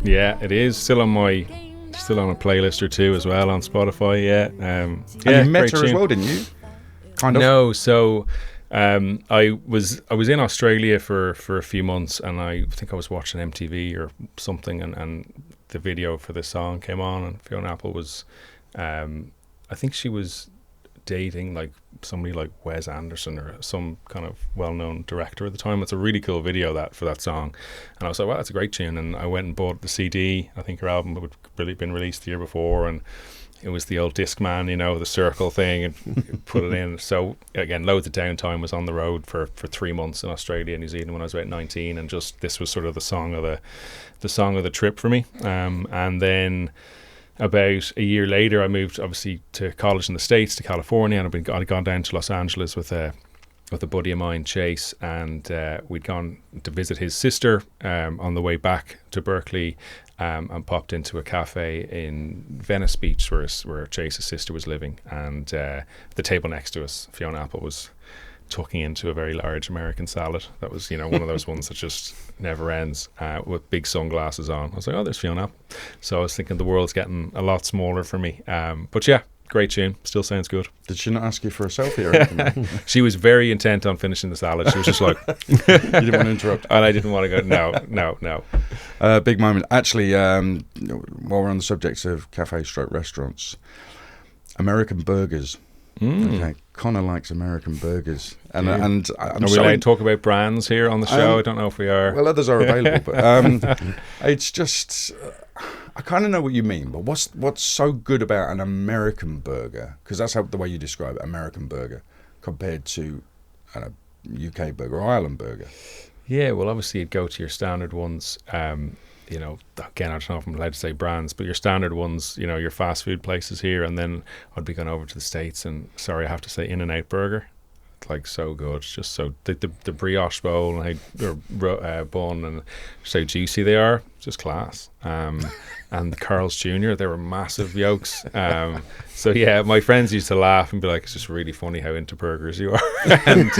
Speaker 2: Yeah, it is. Still on a playlist or two as well on Spotify. And
Speaker 1: you met her as well, didn't you? Kind of.
Speaker 2: No, so I was in Australia for a few months, and I think I was watching MTV or something, and the video for this song came on, and Fiona Apple was, I think she was dating like somebody like Wes Anderson or some kind of well-known director at the time. It's a really cool video for that song, and I was like, wow, that's a great tune. And I went and bought the CD. I think her album had really been released the year before, and it was the old Discman, the circle thing, and put it in. So again, loads of downtime. Was on the road for 3 months in Australia and New Zealand when I was about 19, and just this was sort of the song of the trip for me. And then about a year later, I moved obviously to college in the States, to California, and I'd gone down to Los Angeles with a buddy of mine, Chase, and we'd gone to visit his sister on the way back to Berkeley, and popped into a cafe in Venice Beach where Chase's sister was living, and the table next to us, Fiona Apple was tucking into a very large American salad. That was, one of those ones that just never ends, with big sunglasses on. I was like, oh, there's Fiona Apple. So I was thinking the world's getting a lot smaller for me. But yeah, great tune. Still sounds good.
Speaker 1: Did she not ask you for a selfie or anything?
Speaker 2: She was very intent on finishing the salad. She was just like...
Speaker 1: You didn't want to interrupt.
Speaker 2: And I didn't want to go, no.
Speaker 1: Big moment. Actually, while we're on the subject of cafe/restaurants, American burgers. Okay, Conor likes American burgers, and I'm
Speaker 2: are we allowed to talk about brands here on the show? I don't know if we are.
Speaker 1: Well, others are available, but it's just I kind of know what you mean. But what's so good about an American burger? Because that's the way you describe it, American burger, compared to a UK burger or Ireland burger.
Speaker 2: Yeah, well, obviously you'd go to your standard ones. Again, I don't know if I'm allowed to say brands, but your standard ones, your fast food places here, and then I'd be going over to the States, and sorry, I have to say In-N-Out Burger. It's like so good. It's just so the brioche bowl and bun, and so juicy they are. Just class. And the Carl's Jr., they were massive yolks. So yeah, my friends used to laugh and be like, it's just really funny how into burgers you are. And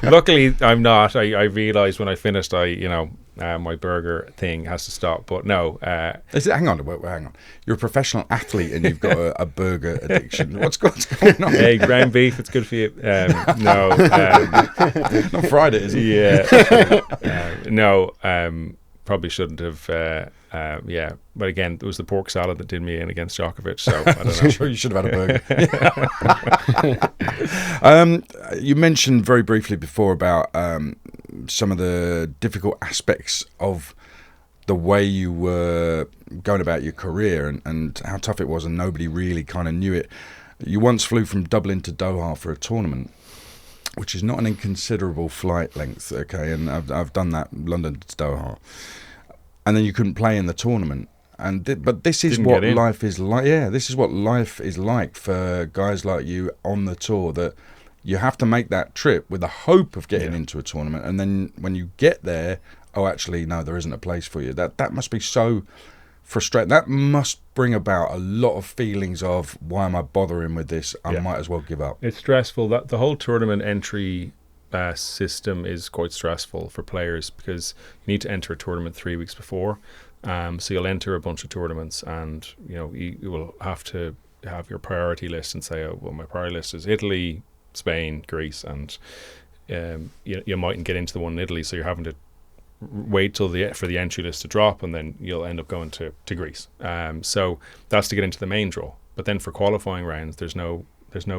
Speaker 2: luckily I'm not. I realised when I finished, my burger thing has to stop. But no.
Speaker 1: Hang on. You're a professional athlete and you've got a burger addiction. What's going on?
Speaker 2: Hey, ground beef, it's good for you. No.
Speaker 1: Not fried it, is it?
Speaker 2: Yeah. No. Probably shouldn't have. But again, it was the pork salad that did me in against Djokovic. So I don't know.
Speaker 1: I'm sure you should have had a burger. You mentioned very briefly before about some of the difficult aspects of the way you were going about your career and how tough it was, and nobody really kind of knew it. You once flew from Dublin to Doha for a tournament, which is not an inconsiderable flight length, okay? And I've done that, London to Doha. And then you couldn't play in the tournament. But this is what life is like. Yeah, this is what life is like for guys like you on the tour, that you have to make that trip with the hope of getting into a tournament. And then when you get there, oh, actually, no, there isn't a place for you. That must be so frustrating. That must bring about a lot of feelings of, why am I bothering with this? I might as well give up.
Speaker 2: It's stressful. The whole tournament entry system is quite stressful for players, because you need to enter a tournament 3 weeks before. So you'll enter a bunch of tournaments, and you will have to have your priority list and say, oh, well, my priority list is Italy, Spain, Greece, and you mightn't get into the one in Italy, so you're having to wait till for the entry list to drop, and then you'll end up going to Greece. So that's to get into the main draw. But then for qualifying rounds, there's no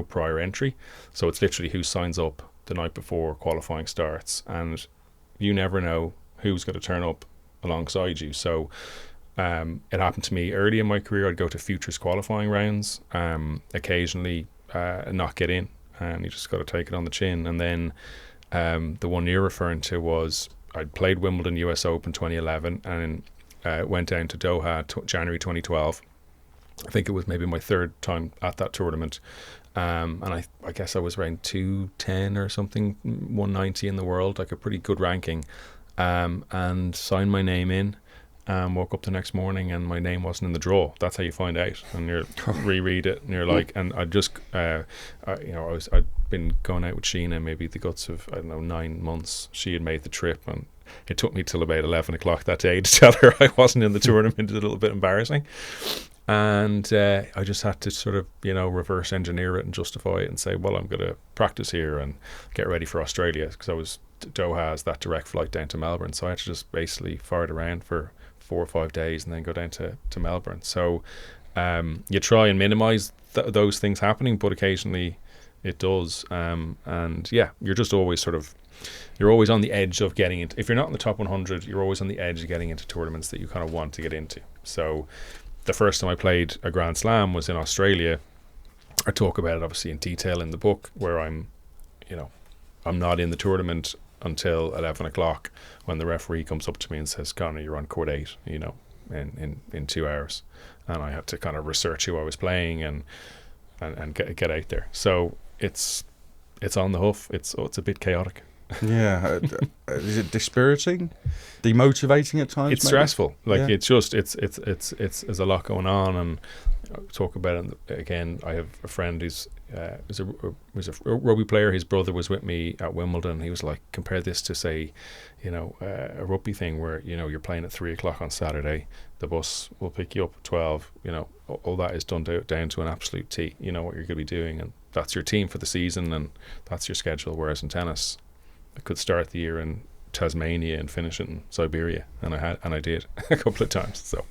Speaker 2: prior entry, so it's literally who signs up the night before qualifying starts, and you never know who's going to turn up alongside you. So it happened to me early in my career. I'd go to futures qualifying rounds, occasionally not get in, and you just got to take it on the chin. And then the one you're referring to was, I'd played Wimbledon US Open 2011 and went down to Doha January 2012. I think it was maybe my third time at that tournament. And I guess I was around 210 or something, 190 in the world, like a pretty good ranking. And signed my name in, woke up the next morning and my name wasn't in the draw. That's how you find out. And you reread it and you're like, and I just, I'd been going out with Sheena maybe the guts of, 9 months. She had made the trip, and it took me till about 11 o'clock that day to tell her I wasn't in the tournament. It's a little bit embarrassing. And I just had to sort of, reverse engineer it and justify it and say, well, I'm going to practice here and get ready for Australia, because Doha has that direct flight down to Melbourne. So I had to just basically fire it around for 4 or 5 days and then go down to Melbourne. So you try and minimize those things happening, but occasionally it does. And yeah, you're just always you're always on the edge of getting into, if you're not in the top 100, you're always on the edge of getting into tournaments that you kind of want to get into. So the first time I played a Grand Slam was in Australia. I talk about it obviously in detail in the book, where I'm not in the tournament until 11 o'clock when the referee comes up to me and says, Conor, you're on court 8, in 2 hours. And I had to kind of research who I was playing and get out there. So it's on the hoof. It's a bit chaotic.
Speaker 1: Yeah. Is it dispiriting, demotivating at times?
Speaker 2: It's
Speaker 1: maybe?
Speaker 2: stressful. Like,
Speaker 1: Yeah.
Speaker 2: it's just it's there's a lot going on, and I talk about it again. I have a friend who's was a rugby player. His brother was with me at Wimbledon. He was like, compare this to, say, a rugby thing where you're playing at 3 o'clock on Saturday. The bus will pick you up at 12. All that is done down to an absolute T. You know what you're going to be doing, and that's your team for the season, and that's your schedule. Whereas in tennis, I could start the year in Tasmania and finish it in Siberia, and I did a couple of times. So,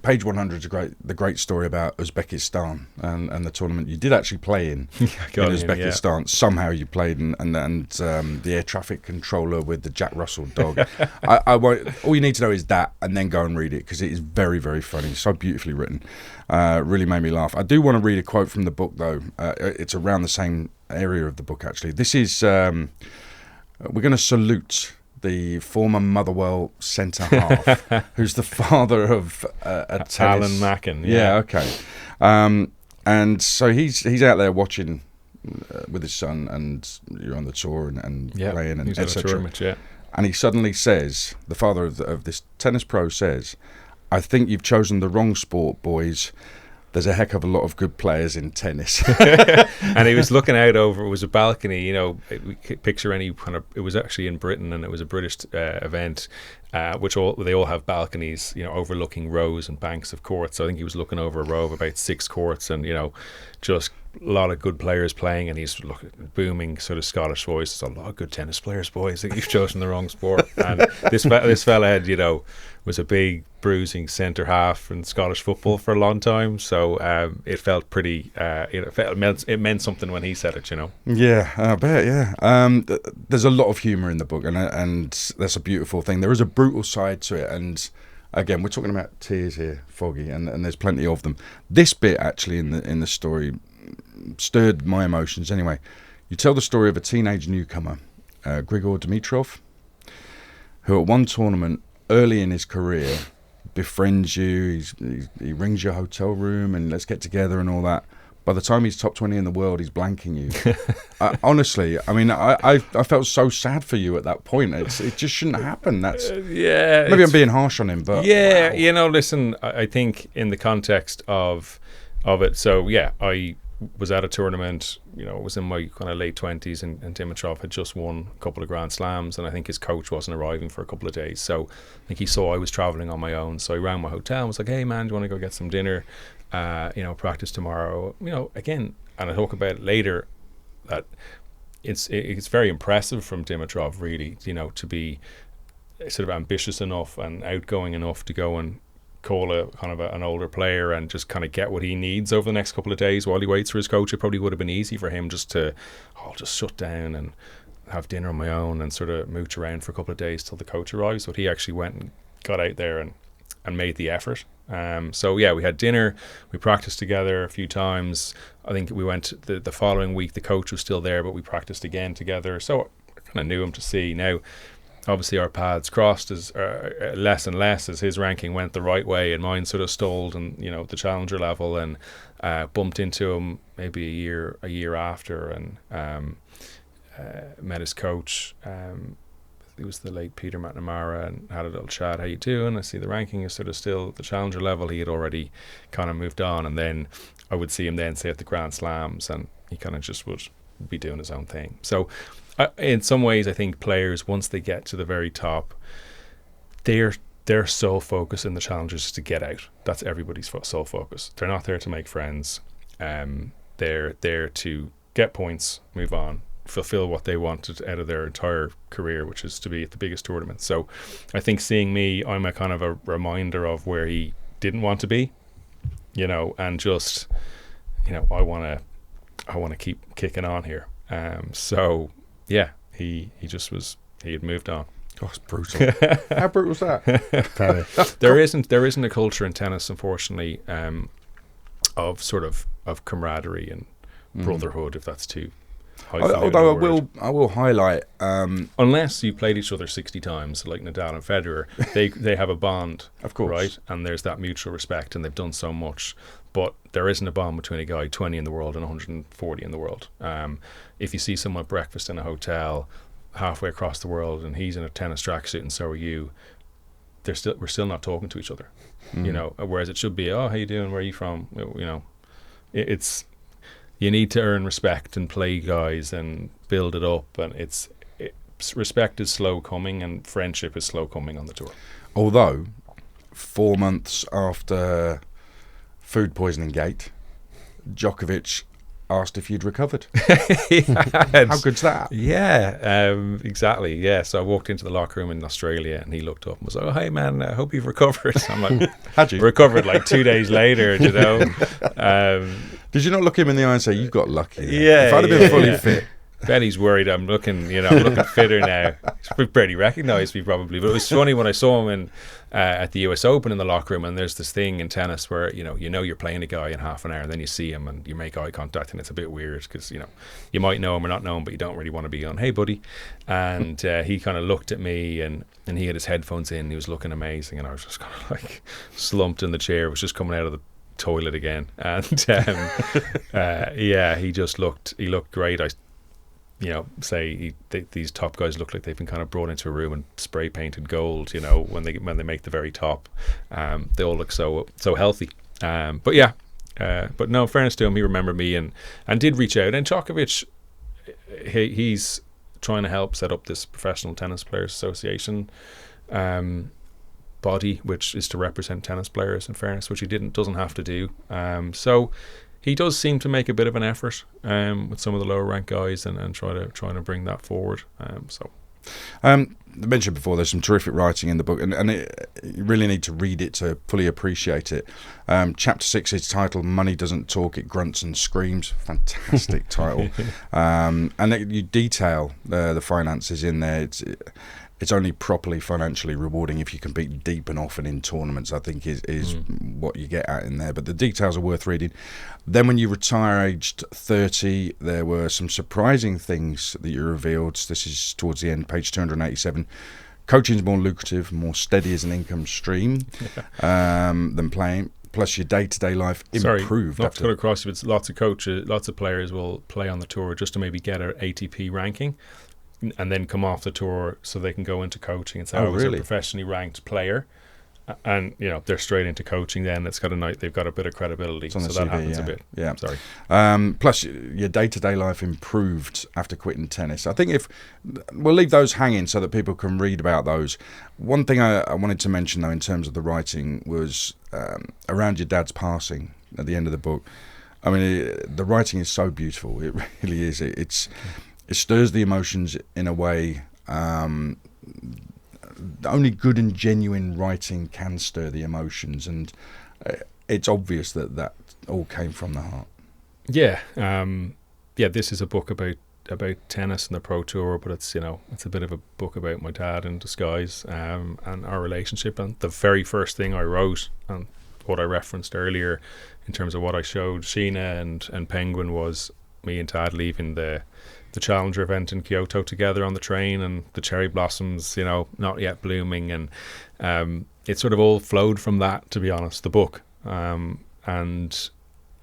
Speaker 1: page 100 is the great story about Uzbekistan and the tournament you did actually play in Uzbekistan. Yeah. Somehow you played, and the air traffic controller with the Jack Russell dog. I won't. All you need to know is that, and then go and read it, because it is very, very funny. So beautifully written. Really made me laugh. I do want to read a quote from the book, though. It's around the same area of the book, actually. This is we're going to salute the former Motherwell centre half, who's the father of a tennis.
Speaker 2: Alan Mackin.
Speaker 1: Yeah, okay. And so he's out there watching with his son, and you're on the tour and playing, and etc.
Speaker 2: Yeah.
Speaker 1: And he suddenly says, the father of this tennis pro says, I think you've chosen the wrong sport, boys. There's a heck of a lot of good players in tennis.
Speaker 2: And he was looking out over, it was a balcony, picture any kind of, it was actually in Britain, and it was a British event, which they all have balconies, overlooking rows and banks of courts. So I think he was looking over a row of about 6 courts, and, just a lot of good players playing, and he's looking, booming sort of Scottish voice. There's a lot of good tennis players, boys. I think you've chosen the wrong sport. And this fella had, was a big bruising centre half in Scottish football for a long time. So it felt pretty. It meant something when he said it.
Speaker 1: Yeah, I bet. Yeah. There's a lot of humour in the book, and that's a beautiful thing. There is a brutal side to it, and again, we're talking about tears here, Foggy, and there's plenty of them. This bit actually in the story stirred my emotions. Anyway, you tell the story of a teenage newcomer, Grigor Dimitrov, who at one tournament early in his career befriends you. He rings your hotel room and let's get together and all that. By the time he's top 20 in the world, he's blanking you. Honestly, I mean, I felt so sad for you at that point. It just shouldn't happen. That's maybe I'm being harsh on him, but
Speaker 2: yeah,
Speaker 1: wow.
Speaker 2: Listen, I think in the context of it. So yeah, I was at a tournament. It was in my kind of late 20s, and Dimitrov had just won a couple of Grand Slams, and I think his coach wasn't arriving for a couple of days. So I think he saw I was traveling on my own. So he rang my hotel and was like, "Hey man, do you want to go get some dinner? Practice tomorrow." Again, and I talk about it later, that it's very impressive from Dimitrov, really, to be sort of ambitious enough and outgoing enough to go and call a kind of an older player and just kind of get what he needs over the next couple of days while he waits for his coach. It probably would have been easy for him just to just shut down and have dinner on my own and sort of mooch around for a couple of days till the coach arrives. But he actually went and got out there and made the effort. So yeah, we had dinner, we practiced together a few times. I think we went the following week. The coach was still there, but we practiced again together. So I kind of knew him to see. Now, obviously our paths crossed as less and less as his ranking went the right way and mine sort of stalled, and the challenger level, and bumped into him maybe a year after, and met his coach. It was the late Peter McNamara, and had a little chat. How you doing? I see the ranking is sort of still the challenger level. He had already kind of moved on, and then I would see him then say at the Grand Slams, and he kind of just would be doing his own thing. So in some ways, I think players, once they get to the very top, they're their sole focus in the Challengers is to get out. That's everybody's sole focus. They're not there to make friends. They're there to get points, move on, fulfill what they wanted out of their entire career, which is to be at the biggest tournament. So I think seeing me, I'm a kind of a reminder of where he didn't want to be, you know, and just, you know, I want to keep kicking on here. So yeah, he had moved on.
Speaker 1: Oh, it's brutal. How brutal was that?
Speaker 2: There isn't a culture in tennis, unfortunately, of sort of camaraderie and brotherhood, if that's too highfalutin.
Speaker 1: Although I will highlight,
Speaker 2: unless you played each other 60 times, like Nadal and Federer, they have a bond,
Speaker 1: of course,
Speaker 2: right? And there's that mutual respect, and they've done so much. But there isn't a bond between a guy 20 in the world and 140 in the world. If you see someone at breakfast in a hotel halfway across the world and he's in a tennis tracksuit and so are you, we're still not talking to each other, you know. Whereas it should be, oh, how you doing? Where are you from? You know, it's you need to earn respect and play guys and build it up, and respect is slow coming and friendship is slow coming on the tour.
Speaker 1: Although 4 months after food poisoning gate, Djokovic asked if you'd recovered. How good's that?
Speaker 2: Yeah, exactly. Yeah, so I walked into the locker room in Australia and he looked up and was like, oh, hey man, I hope you've recovered. I'm like,
Speaker 1: had you?
Speaker 2: Recovered like 2 days later, you know.
Speaker 1: Did you not look him in the eye and say, you got lucky?
Speaker 2: Yeah.
Speaker 1: If I'd have been fully fit.
Speaker 2: Benny's worried I'm looking fitter now. He's barely recognised me probably. But it was funny when I saw him at the US Open in the locker room, and there's this thing in tennis where you know you're playing a guy in half an hour and then you see him and you make eye contact and it's a bit weird because you might know him or not know him, but you don't really want to be on, hey buddy. And he kind of looked at me and he had his headphones in, he was looking amazing, and I was just kind of like slumped in the chair, was just coming out of the toilet again. And yeah, he looked great. These top guys look like they've been kind of brought into a room and spray painted gold, when they make the very top. They all look so healthy. But no, in fairness to him, he remembered me and did reach out. And Djokovic, he's trying to help set up this Professional Tennis Players Association body, which is to represent tennis players, in fairness, which he doesn't have to do. So he does seem to make a bit of an effort with some of the lower ranked guys and trying to bring that forward.
Speaker 1: I mentioned before, there's some terrific writing in the book, and you really need to read it to fully appreciate it. Chapter 6 is titled "Money Doesn't Talk, It Grunts and Screams." Fantastic title. And you detail the finances in there. It's only properly financially rewarding if you compete deep and often in tournaments, I think is what you get at in there. But the details are worth reading. Then when you retire aged 30, there were some surprising things that you revealed. This is towards the end, page 287. Coaching is more lucrative, more steady as an income stream than playing. Plus your day-to-day life improved.
Speaker 2: Not to cut across you, but lots of players will play on the tour just to maybe get an ATP ranking and then come off the tour so they can go into coaching and say, I was a professionally ranked player. And they're straight into coaching. Then they've got a bit of credibility, so that CV, happens a bit. Yeah, sorry.
Speaker 1: Plus, your day-to-day life improved after quitting tennis. I think if we'll leave those hanging so that people can read about those. One thing I wanted to mention though, in terms of the writing, was around your dad's passing at the end of the book. I mean, the writing is so beautiful. It really is. It stirs the emotions in a way. Only good and genuine writing can stir the emotions, and it's obvious that all came from the heart.
Speaker 2: Yeah, this is a book about tennis and the Pro Tour, but it's a bit of a book about my dad in disguise, and our relationship. And the very first thing I wrote, and what I referenced earlier in terms of what I showed Sheena and Penguin, was me and Dad leaving the Challenger event in Kyoto together on the train, and the cherry blossoms, not yet blooming, and it sort of all flowed from that, to be honest, the book. And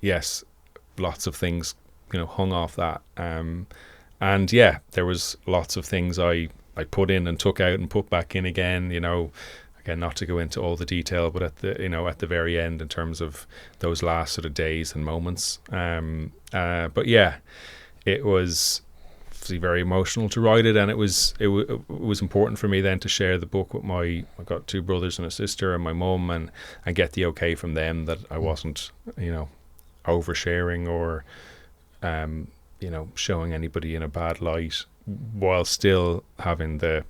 Speaker 2: yes, lots of things, hung off that. And yeah, there was lots of things I put in and took out and put back in again, again, not to go into all the detail, but at the very end, in terms of those last sort of days and moments. But yeah, it was obviously very emotional to write it, and it was important for me then to share the book with I've got 2 brothers and a sister and my mum, and get the okay from them that I wasn't, oversharing or showing anybody in a bad light, while still having the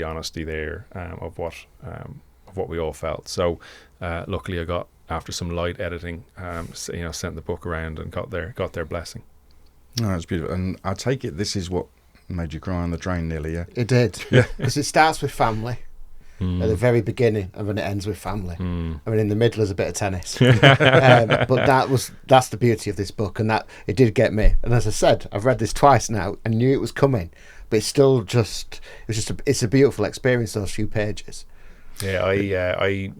Speaker 2: honesty there of what we all felt. So luckily I got, after some light editing, sent the book around and got their blessing.
Speaker 1: Oh, that's beautiful. And I take it this is what made you cry on the train nearly, yeah?
Speaker 3: It did. Because it starts with family at the very beginning, and then it ends with family. I mean, in the middle is a bit of tennis. But that's the beauty of this book, and that it did get me. And as I said, I've read this twice now and knew it was coming, but it's still it's a beautiful experience, those few pages.
Speaker 2: Yeah, I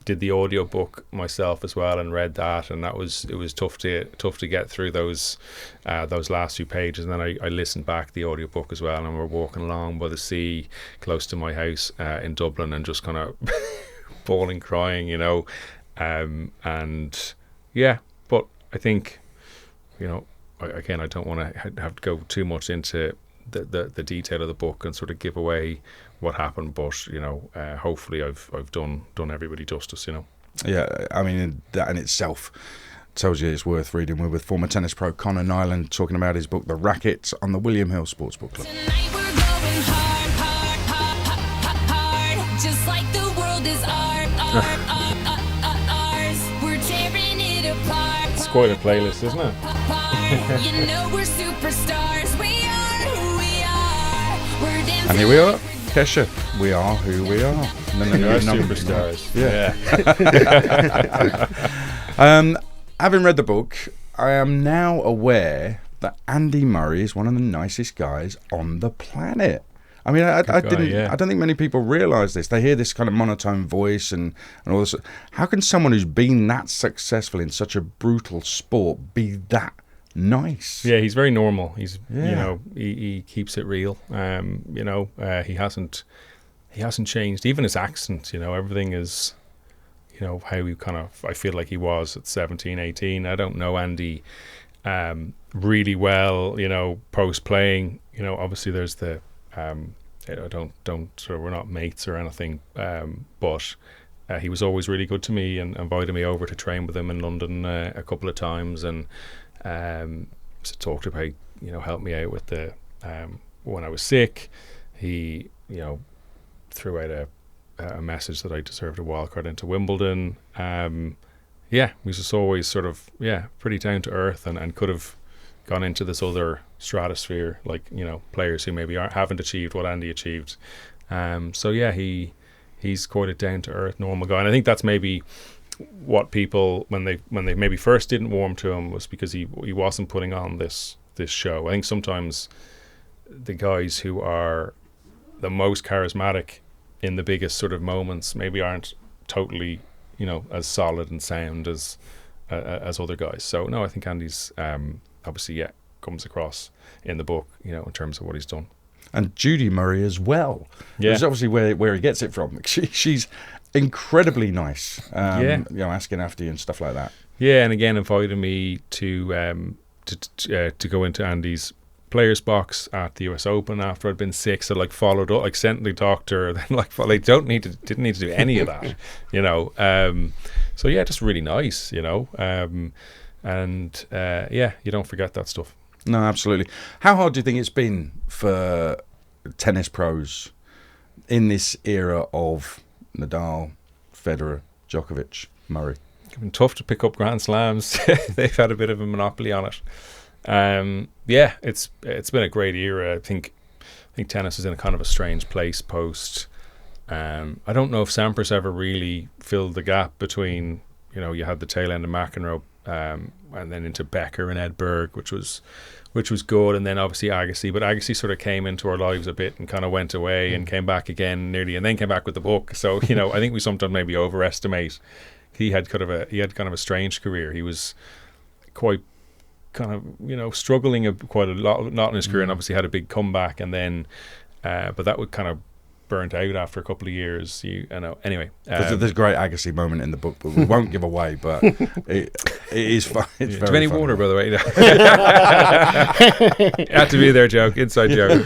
Speaker 2: did the audio book myself as well and read that, and it was tough to get through those last few pages. And then I listened back the audio book as well, and we're walking along by the sea close to my house in Dublin, and just kind of bawling, crying, and yeah. But I think, I don't want to have to go too much into the detail of the book and sort of give away what happened, but hopefully I've done everybody justice.
Speaker 1: Yeah, I mean, that in itself tells you it's worth reading. We're with former tennis pro Conor Niland talking about his book The Racket on the William Hill Sportsbook Club.
Speaker 6: Tonight we're going hard, just like the world is ours. We're tearing it apart.
Speaker 2: It's quite a playlist, isn't it?
Speaker 6: We're superstars. We are who we are. We're dancing.
Speaker 1: And here we are, Kesha. We are who we are.
Speaker 2: No, superstars.
Speaker 1: Yeah. Having read the book, I am now aware that Andy Murray is one of the nicest guys on the planet. I mean, I don't think many people realise this. They hear this kind of monotone voice and all this. How can someone who's been that successful in such a brutal sport be that nice?
Speaker 2: Yeah, he's very normal. He's he keeps it real. He hasn't changed. Even his accent, everything is, how he kind of, I feel like he was at 17, 18. I don't know Andy really well, post playing. Obviously there's the we're not mates or anything, but he was always really good to me and invited me over to train with him in London a couple of times, and talked about, helped me out with the when I was sick. He threw out a message that I deserved a wildcard into Wimbledon. He was just always sort of pretty down to earth, and could have gone into this other stratosphere, like players who maybe haven't achieved what Andy achieved. He's quite a down to earth, normal guy, and I think that's maybe what people, when they maybe first didn't warm to him, was because he wasn't putting on this show. I think sometimes the guys who are the most charismatic in the biggest sort of moments maybe aren't totally as solid and sound as other guys. So no, I think Andy's obviously comes across in the book, in terms of what he's done.
Speaker 1: And Judy Murray as well.
Speaker 2: Yeah,
Speaker 1: it's obviously where he gets it from. She's incredibly nice. Asking after you and stuff like that.
Speaker 2: Yeah, and again invited me to go into Andy's players box at the US Open after I'd been sick. So followed up, sent the doctor, then didn't need to do any of that, So yeah, just really nice, you don't forget that stuff.
Speaker 1: No, absolutely. How hard do you think it's been for tennis pros in this era of Nadal, Federer, Djokovic, Murray?
Speaker 2: It's been tough to pick up Grand Slams. They've had a bit of a monopoly on it. It's been a great era. I think tennis is in a kind of a strange place post. I don't know if Sampras ever really filled the gap between, you had the tail end of McEnroe, and then into Becker and Edberg, which was good, and then obviously Agassi. But Agassi sort of came into our lives a bit and kind of went away and came back again nearly, and then came back with the book. So I think we sometimes maybe overestimate. He had kind of a strange career. He was quite kind of struggling quite a lot in his career, and obviously had a big comeback, and then but that would kind of burnt out after a couple of years. I know. Anyway,
Speaker 1: There's a great Agassi moment in the book, but we won't give away. But it is fun. It's
Speaker 2: do you
Speaker 1: very
Speaker 2: have any
Speaker 1: funny.
Speaker 2: water, by the way? Had to be there, joke, inside joke.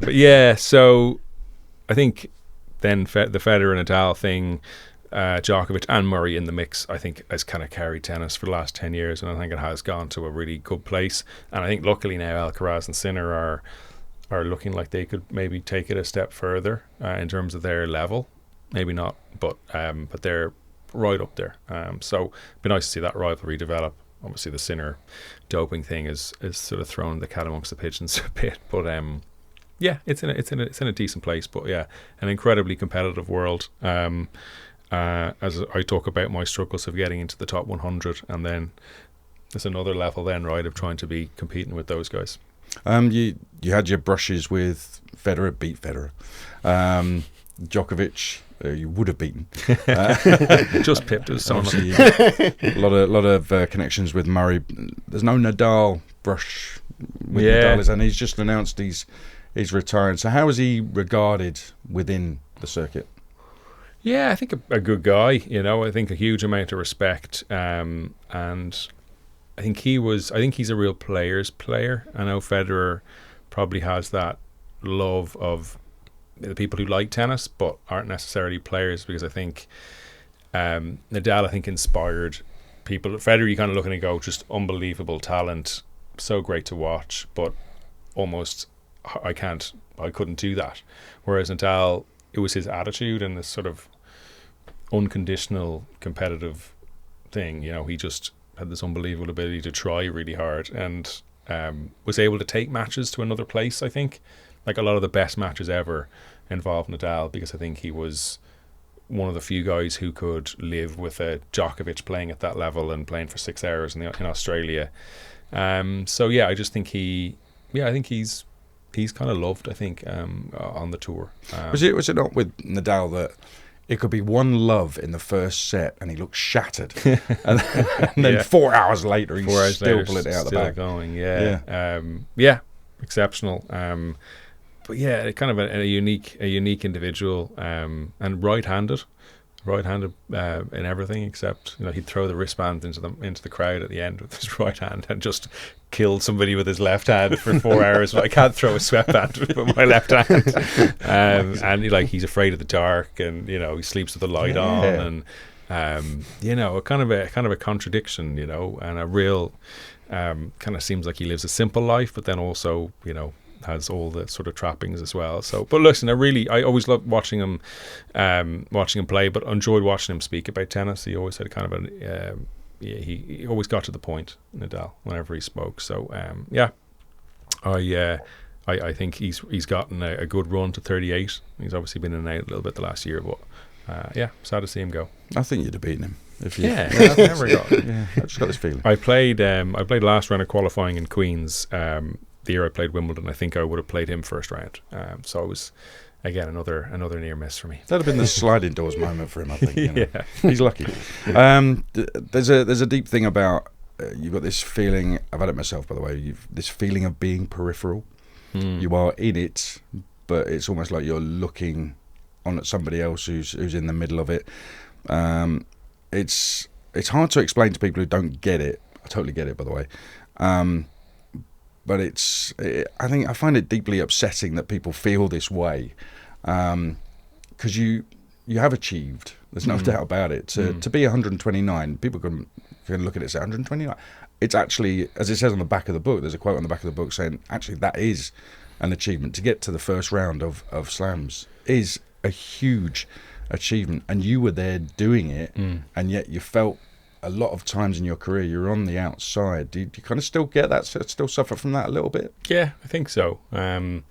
Speaker 2: But yeah, so I think then the Federer and Nadal thing, Djokovic and Murray in the mix, I think has kind of carried tennis for the last 10 years, and I think it has gone to a really good place. And I think luckily now Alcaraz and Sinner are looking like they could maybe take it a step further in terms of their level. Maybe not, but they're right up there. So it'd be nice to see that rivalry develop. Obviously, the Sinner doping thing is sort of thrown the cat amongst the pigeons a bit, but yeah, it's in a decent place. But yeah, an incredibly competitive world. As I talk about my struggles of getting into the top 100, and then there's another level then, right, of trying to be competing with those guys.
Speaker 1: You had your brushes with Federer, beat Federer. Djokovic, you would have beaten.
Speaker 2: Just pipped us.
Speaker 1: Obviously, a lot of connections with Murray. There's no Nadal brush with Nadal, and he's just announced he's retiring. So how is he regarded within the circuit?
Speaker 2: Yeah, I think a good guy. I think a huge amount of respect, and I think he's a real player's player. I know Federer probably has that love of the people who like tennis but aren't necessarily players, because I think Nadal, I think, inspired people. Federer, you kind of look and go, just unbelievable talent, so great to watch, but almost I couldn't do that. Whereas Nadal, it was his attitude and this sort of unconditional competitive thing. He just had this unbelievable ability to try really hard, and was able to take matches to another place. I think like a lot of the best matches ever involved Nadal, because I think he was one of the few guys who could live with a Djokovic playing at that level and playing for 6 hours in Australia. So yeah, I just think he's kind of loved, I think, on the tour.
Speaker 1: Was it not with Nadal that it could be one love in the first set and he looked shattered, and then 4 hours later he's still pulling it out the back,
Speaker 2: going, yeah, exceptional. But yeah, kind of a unique individual, and right-handed in everything except he'd throw the wristband into the crowd at the end with his right hand and just killed somebody with his left hand for 4 hours. I can't throw a sweatband with my left hand, and he's afraid of the dark, and he sleeps with the light on, and kind of a contradiction, and a real kind of seems like he lives a simple life, but then also has all the sort of trappings as well. So, but listen, I always loved watching him play, but enjoyed watching him speak about tennis. He always had kind of he always got to the point, Nadal, whenever he spoke. So, I think he's gotten a good run to 38. He's obviously been in and out a little bit the last year, but sad to see him go.
Speaker 1: I think you'd have beaten him. I've
Speaker 2: never got.
Speaker 1: I just got this feeling.
Speaker 2: I played last round of qualifying in Queens. The year I played Wimbledon, I think I would have played him first round. So it was, again, another near miss for me.
Speaker 1: That'd have been the sliding doors moment for him, I think. He's lucky. There's a deep thing about you've got this feeling. I've had it myself, by the way. This feeling of being peripheral. You are in it, but it's almost like you're looking on at somebody else who's in the middle of it. It's hard to explain to people who don't get it. I totally get it, by the way. But I find it deeply upsetting that people feel this way, because you have achieved. There's no doubt about it. To be 129, people can look at it and say 129. It's actually, as it says on the back of the book, there's a quote on the back of the book saying, actually, that is an achievement. To get to the first round of slams is a huge achievement, and you were there doing it, and yet you felt a lot of times in your career you're on the outside. Do you kind of still get that, still suffer from that a little bit?
Speaker 2: Yeah, I think so. I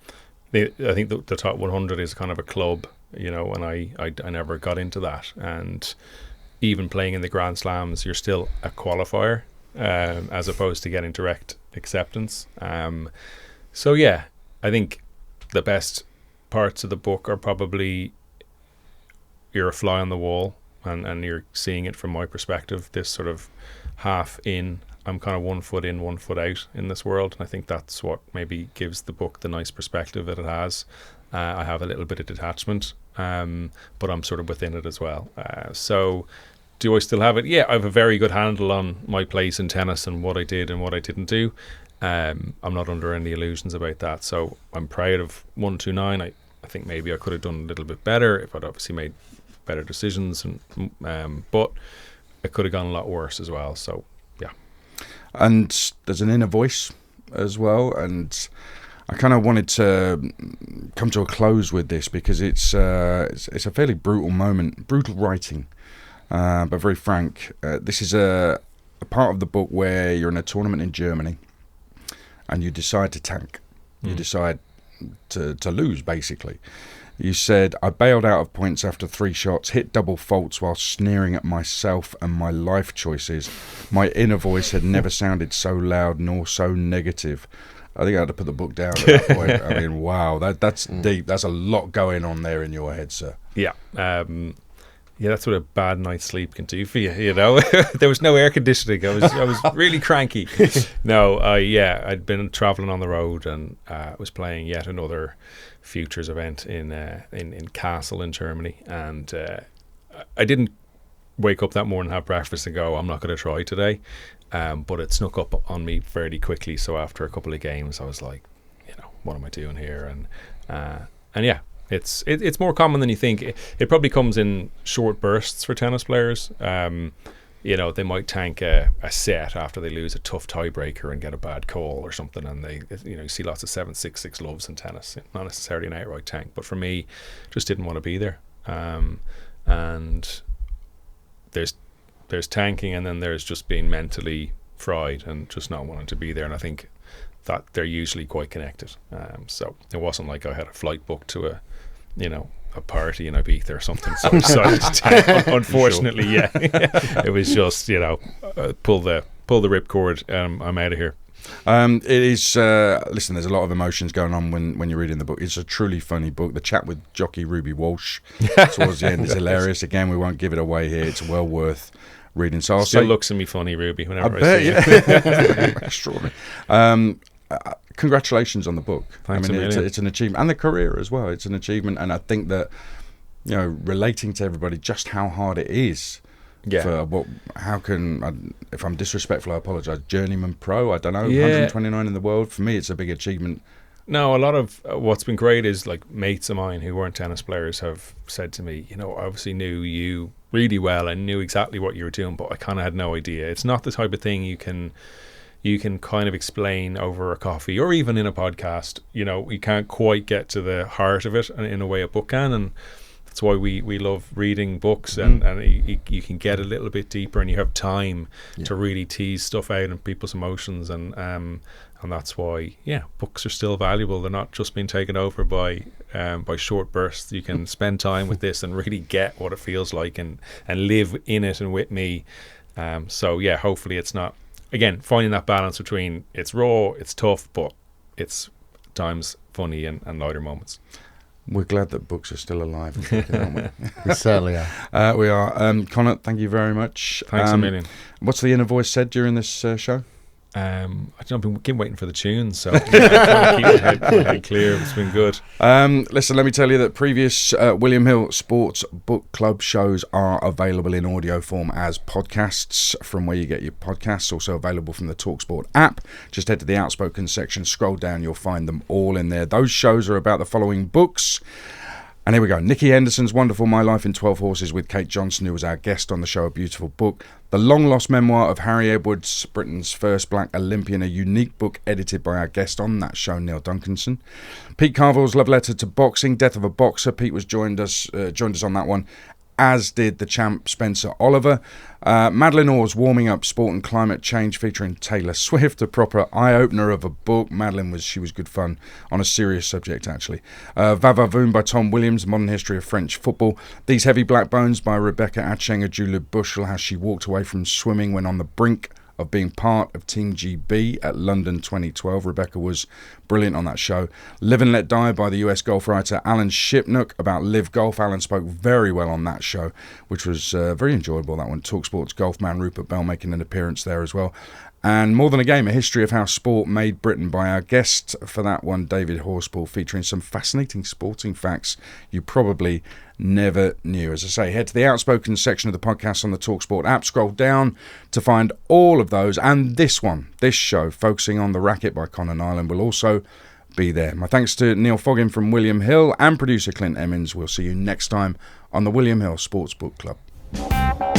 Speaker 2: think the top 100 is kind of a club, and I never got into that. And even playing in the Grand Slams, you're still a qualifier, as opposed to getting direct acceptance. So yeah, I think the best parts of the book are probably you're a fly on the wall, and you're seeing it from my perspective, this sort of half in, I'm kind of 1 foot in, 1 foot out in this world, and I think that's what maybe gives the book the nice perspective that it has. I have a little bit of detachment, but I'm sort of within it as well. So do I still have it? Yeah, I have a very good handle on my place in tennis and what I did and what I didn't do. I'm not under any illusions about that. So I'm proud of 129. I think maybe I could have done a little bit better if I'd obviously made better decisions, and but it could have gone a lot worse as well. So yeah.
Speaker 1: And there's an inner voice as well, and I kind of wanted to come to a close with this because it's a fairly brutal moment, brutal writing, but very frank. This is a part of the book where you're in a tournament in Germany and you decide to tank. You decide to lose, basically. You said, I bailed out of points after 3 shots, hit double faults while sneering at myself and my life choices. My inner voice had never sounded so loud nor so negative. I think I had to put the book down at that point. I mean, wow, that's deep. That's a lot going on there in your head, sir.
Speaker 2: Yeah. Yeah, that's what a bad night's sleep can do for you, you know. There was no air conditioning. I was really cranky. No, I'd been traveling on the road and was playing yet another futures event in Kassel in Germany, and I didn't wake up that morning, have breakfast and go, I'm not going to try today. But it snuck up on me fairly quickly. So after a couple of games, I was like, you know, what am I doing here? And yeah, it's more common than you think. It probably comes in short bursts for tennis players. You know, they might tank a set after they lose a tough tiebreaker and get a bad call or something, and you see lots of 7-6-6 loves in tennis. Not necessarily an outright tank, but for me, just didn't want to be there. And there's tanking, and then there's just being mentally fried and just not wanting to be there. And I think that they're usually quite connected. So it wasn't like I had a flight booked to a party in Ibiza or something. So I decided to tank. Unfortunately, yeah. It was just, pull the ripcord. I'm out of here.
Speaker 1: It is. Listen, there's a lot of emotions going on when you're reading the book. It's a truly funny book. The chat with jockey Ruby Walsh towards the end is hilarious. Again, we won't give it away here. It's well worth reading. So I'll
Speaker 2: Still
Speaker 1: say,
Speaker 2: looks at me funny, Ruby, whenever I
Speaker 1: bet,
Speaker 2: see it.
Speaker 1: Extraordinary. Congratulations on the book.
Speaker 2: Thanks
Speaker 1: I mean,
Speaker 2: a million.
Speaker 1: it's an achievement, and the career as well. It's an achievement, and I think that relating to everybody just how hard it is.
Speaker 2: Yeah.
Speaker 1: If I'm disrespectful, I apologise. Journeyman pro, I don't know,
Speaker 2: Yeah.
Speaker 1: 129 in the world. For me, it's a big achievement.
Speaker 2: No, a lot of what's been great is like mates of mine who weren't tennis players have said to me, I obviously knew you really well and knew exactly what you were doing, but I kind of had no idea. It's not the type of thing you can kind of explain over a coffee or even in a podcast. You can't quite get to the heart of it in a way a book can, and that's why we love reading books, and you can get a little bit deeper, and you have time to really tease stuff out in people's emotions, and that's why books are still valuable. They're not just being taken over by short bursts. You can spend time with this and really get what it feels like and live in it and with me. So hopefully it's not, again, finding that balance between it's raw, it's tough, but it's at times funny and lighter moments.
Speaker 1: We're glad that books are still alive. Aren't we?
Speaker 3: We certainly are.
Speaker 1: We are. Conor, thank you very much.
Speaker 2: Thanks a million.
Speaker 1: What's the inner voice said during this show?
Speaker 2: I don't know, I've been waiting for the tunes, so I'm trying to keep my head clear. It's been good.
Speaker 1: Listen, let me tell you that previous William Hill Sports Book Club shows are available in audio form as podcasts from where you get your podcasts, also available from the talkSPORT app. Just head to the Outspoken section, scroll down, you'll find them all in there. Those shows are about the following books. And here we go. Nikki Henderson's Wonderful My Life in 12 Horses with Kate Johnson, who was our guest on the show, a beautiful book. The Long Lost Memoir of Harry Edwards, Britain's first black Olympian, a unique book edited by our guest on that show, Neil Duncanson. Pete Carville's Love Letter to Boxing, Death of a Boxer. Pete was joined us on that one, as did the champ Spencer Oliver. Madeline Orr's Warming Up Sport and Climate Change featuring Taylor Swift, a proper eye-opener of a book. Madeline was good fun on a serious subject, actually. Va-Va-Voom by Tom Williams, Modern History of French Football. These Heavy Black Bones by Rebecca Atchenger, Julia Bushell, how she walked away from swimming when on the brink of being part of Team GB at London 2012. Rebecca was brilliant on that show. Live and Let Die by the US golf writer Alan Shipnook about live golf. Alan spoke very well on that show, which was very enjoyable, that one. talkSPORT's golf man Rupert Bell making an appearance there as well. And More Than a Game, a history of how sport made Britain, by our guest for that one, David Horspool, featuring some fascinating sporting facts you probably never knew. As I say, head to the Outspoken section of the podcast on the talkSPORT app. Scroll down to find all of those. And this show, focusing on the Racket by Conor Niland, will also be there. My thanks to Neil Foggin from William Hill and producer Clint Emmons. We'll see you next time on the William Hill Sportsbook Club.